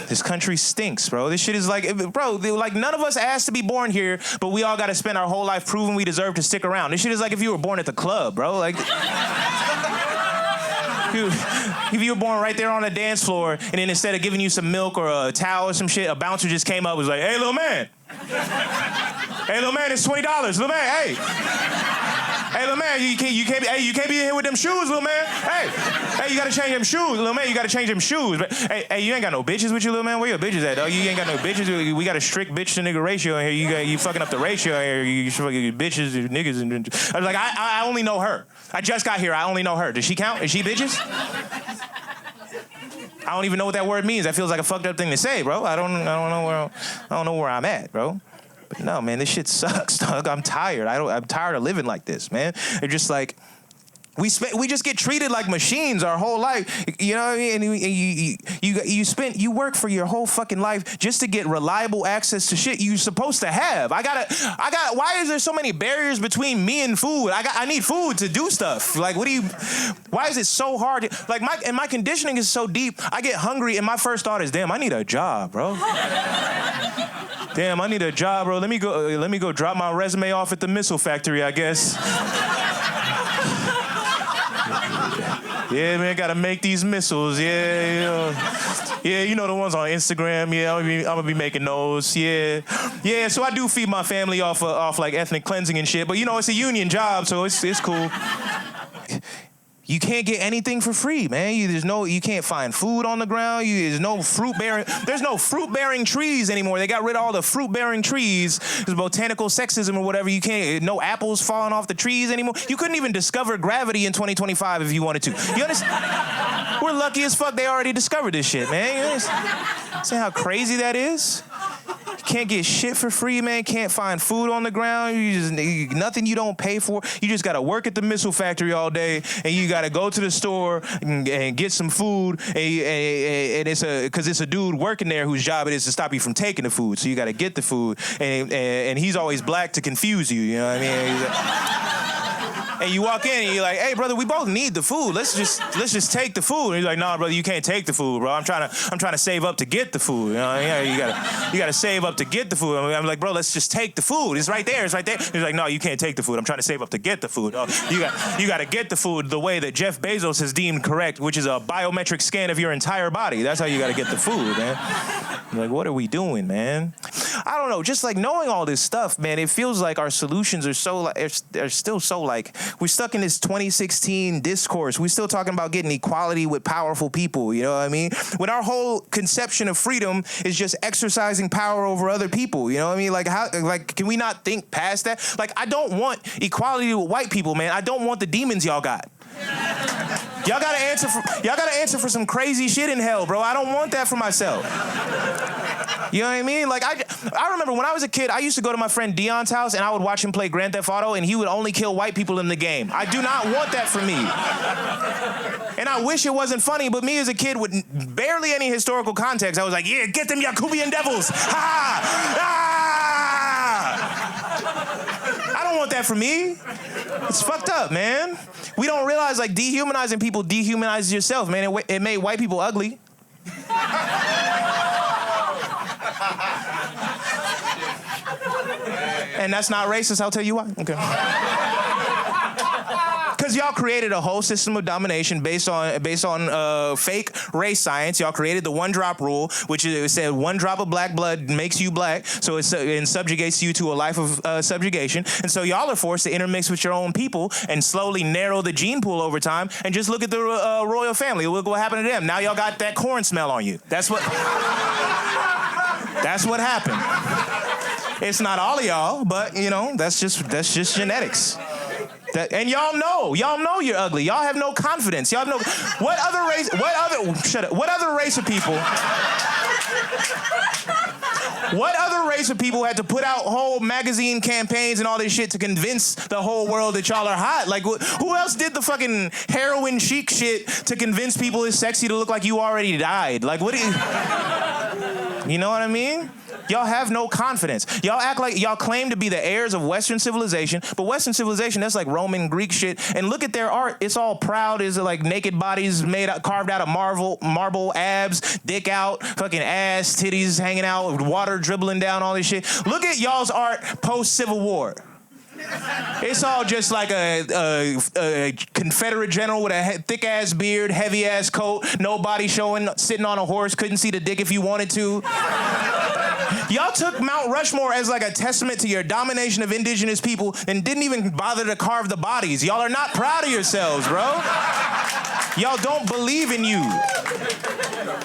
S3: This country stinks, bro. This shit is like, bro, like none of us asked to be born here, but we all got to spend our whole life proving we deserve to stick around. This shit is like if you were born at the club, bro. Like, if you were born right there on the dance floor, and then instead of giving you some milk or a towel or some shit, a bouncer just came up and was like, hey, little man. Hey, little man, it's $20. Little man, hey. Hey, little man, you can't be in here with them shoes, little man. Hey, you gotta change them shoes, little man. You gotta change them shoes. But, hey, you ain't got no bitches with you, little man. Where your bitches at, dog? You ain't got no bitches. We got a strict bitch to nigga ratio in here. You fucking up the ratio in here. You fucking bitches and niggas. And I was like, I only know her. I just got here. I only know her. Does she count? Is she bitches? I don't even know what that word means. That feels like a fucked up thing to say, bro. I don't know where I'm at, bro. But no, man, this shit sucks, dog. I'm tired. I'm tired of living like this, man. They're just like, We just get treated like machines our whole life, you know what I mean? And you work for your whole fucking life just to get reliable access to shit you're supposed to have. Why is there so many barriers between me and food? I need food to do stuff. Like, why is it so hard? Like, my conditioning is so deep, I get hungry and my first thought is, damn, I need a job, bro. Damn, I need a job, bro. Let me go drop my resume off at the missile factory, I guess. Yeah, man, gotta make these missiles. Yeah, you know the ones on Instagram. Yeah, I'm gonna be making those. Yeah. So I do feed my family off like ethnic cleansing and shit. But you know, it's a union job, so it's cool. You can't get anything for free, man. You can't find food on the ground. There's no fruit-bearing trees anymore. They got rid of all the fruit-bearing trees. There's botanical sexism or whatever. No apples falling off the trees anymore. You couldn't even discover gravity in 2025 if you wanted to. You understand? We're lucky as fuck they already discovered this shit, man. You understand? See how crazy that is? Can't get shit for free, man. Can't find food on the ground. Nothing you don't pay for. You just gotta work at the missile factory all day, and you gotta go to the store and get some food. And because it's a dude working there whose job it is to stop you from taking the food. So you gotta get the food, and he's always black to confuse you. You know what I mean? And you walk in and you're like, hey, brother, we both need the food. Let's just take the food. And he's like, nah, brother, you can't take the food, bro. I'm trying to save up to get the food. You know, you gotta save up to get the food. I'm like, bro, let's just take the food. It's right there. He's like, no, you can't take the food. I'm trying to save up to get the food. Oh, you gotta get the food the way that Jeff Bezos has deemed correct, which is a biometric scan of your entire body. That's how you gotta get the food, man. I'm like, what are we doing, man? I don't know. Just like knowing all this stuff, man, it feels like our solutions are still so like. We're stuck in this 2016 discourse. We're still talking about getting equality with powerful people, you know what I mean? When our whole conception of freedom is just exercising power over other people, you know what I mean? Like, can we not think past that? Like, I don't want equality with white people, man. I don't want the demons y'all got. Y'all gotta answer for some crazy shit in hell, bro. I don't want that for myself. You know what I mean? Like, I remember when I was a kid, I used to go to my friend Dion's house and I would watch him play Grand Theft Auto and he would only kill white people in the game. I do not want that for me. And I wish it wasn't funny, but me as a kid with barely any historical context, I was like, yeah, get them Yakubian devils. Ha! Ah! I don't want that for me. It's fucked up, man. We don't realize, like, dehumanizing people dehumanizes yourself, man. It made white people ugly. And that's not racist, I'll tell you why. Okay. Because y'all created a whole system of domination based on fake race science. Y'all created the one-drop rule, which said 1 drop of black blood makes you black, so it subjugates you to a life of subjugation. And so y'all are forced to intermix with your own people and slowly narrow the gene pool over time. And just look at the royal family. Look what happened to them. Now y'all got that corn smell on you. That's what happened. It's not all of y'all, but you know, that's just genetics. And y'all know you're ugly. Y'all have no confidence. Y'all have no. What other race of people? What other race of people had to put out whole magazine campaigns and all this shit to convince the whole world that y'all are hot? Like, who else did the fucking heroin chic shit to convince people it's sexy to look like you already died? Like, what do you know what I mean? Y'all have no confidence. Y'all act like y'all claim to be the heirs of Western civilization, but Western civilization, that's like Roman Greek shit. And look at their art. It's all proud. It's like naked bodies carved out of marble, abs, dick out, fucking ass, titties hanging out, water dribbling down, all this shit. Look at y'all's art post-Civil War. It's all just like a Confederate general with a thick-ass beard, heavy-ass coat, no body showing, sitting on a horse, couldn't see the dick if you wanted to. Y'all took Mount Rushmore as like a testament to your domination of indigenous people and didn't even bother to carve the bodies. Y'all are not proud of yourselves, bro. Y'all don't believe in you.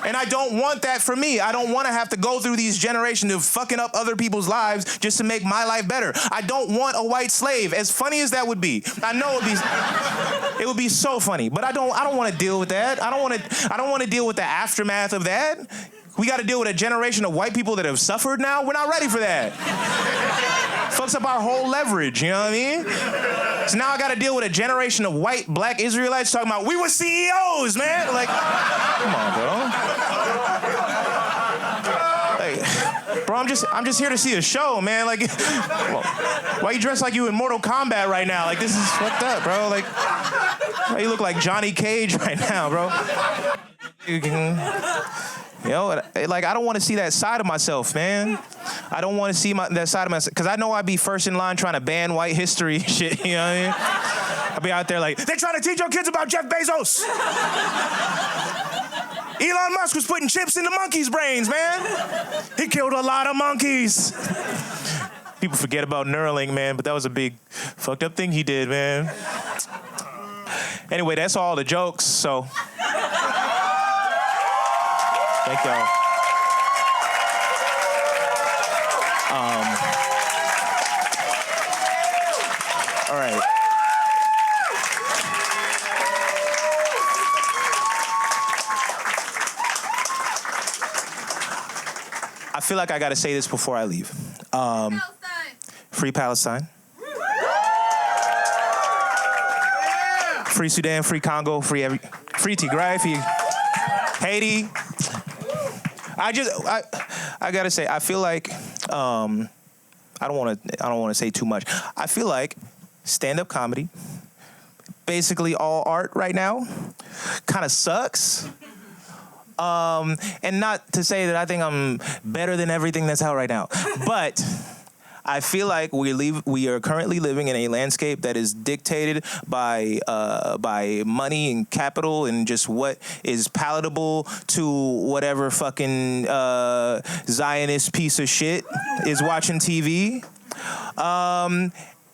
S3: And I don't want that for me. I don't want to have to go through these generations of fucking up other people's lives just to make my life better. I don't want a white slave, as funny as that would be. I know it would be so funny, but I don't want to deal with that. I don't want to deal with the aftermath of that. We got to deal with a generation of white people that have suffered now. We're not ready for that. Fucks up our whole leverage, you know what I mean? So now I gotta deal with a generation of white, black Israelites talking about, we were CEOs, man. Like, come on, bro. Like, bro, I'm just here to see a show, man. Like, why you dressed like you in Mortal Kombat right now? Like, this is fucked up, bro. Like, why you look like Johnny Cage right now, bro? You know, like, I don't want to see that side of myself, man. I don't want to see that side of myself, because I know I'd be first in line trying to ban white history and shit, you know what I mean? I'd be out there like, they're trying to teach your kids about Jeff Bezos. Elon Musk was putting chips in the monkeys' brains, man. He killed a lot of monkeys. People forget about Neuralink, man, but that was a big fucked up thing he did, man. Anyway, that's all the jokes, so... Thank y'all. All right. I feel like I gotta say this before I leave. Free Palestine. Free Sudan, free Congo, free Tigray, free Haiti. I gotta say, I feel like I don't want to say too much. I feel like stand-up comedy, basically all art right now, kind of sucks. And not to say that I think I'm better than everything that's out right now, but I feel like we are currently living in a landscape that is dictated by money and capital and just what is palatable to whatever fucking Zionist piece of shit is watching TV.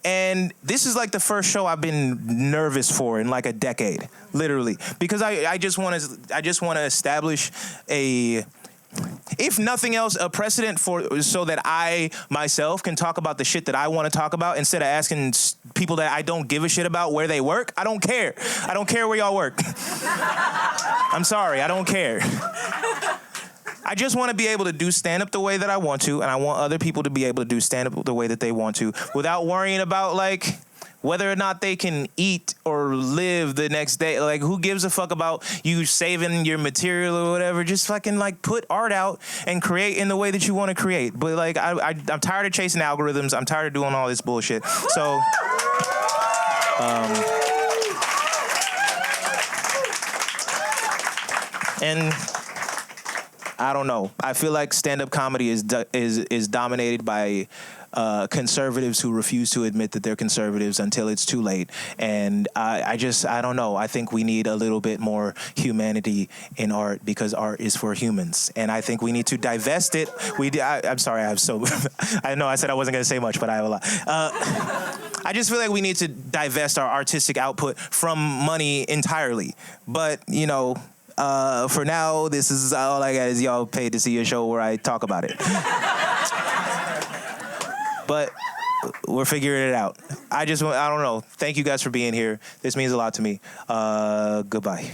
S3: And this is like the first show I've been nervous for in like a decade, literally, because I just want to establish a, if nothing else, a precedent so that I myself can talk about the shit that I want to talk about instead of asking people that I don't give a shit about where they work. I don't care. I don't care where y'all work. I'm sorry, I don't care. I just want to be able to do stand-up the way that I want to, and I want other people to be able to do stand-up the way that they want to without worrying about, like, whether or not they can eat or live the next day. Like, who gives a fuck about you saving your material or whatever? Just fucking, like, put art out and create in the way that you want to create. But, like, I'm tired of chasing algorithms. I'm tired of doing all this bullshit. So, and I don't know. I feel like stand-up comedy is dominated by conservatives who refuse to admit that they're conservatives until it's too late. And I don't know. I think we need a little bit more humanity in art because art is for humans. And I think we need to divest it. I'm sorry, I know I said I wasn't going to say much, but I have a lot. I just feel like we need to divest our artistic output from money entirely. But, you know, for now, this is all I got is y'all paid to see a show where I talk about it. But we're figuring it out. I don't know. Thank you guys for being here. This means a lot to me. Goodbye.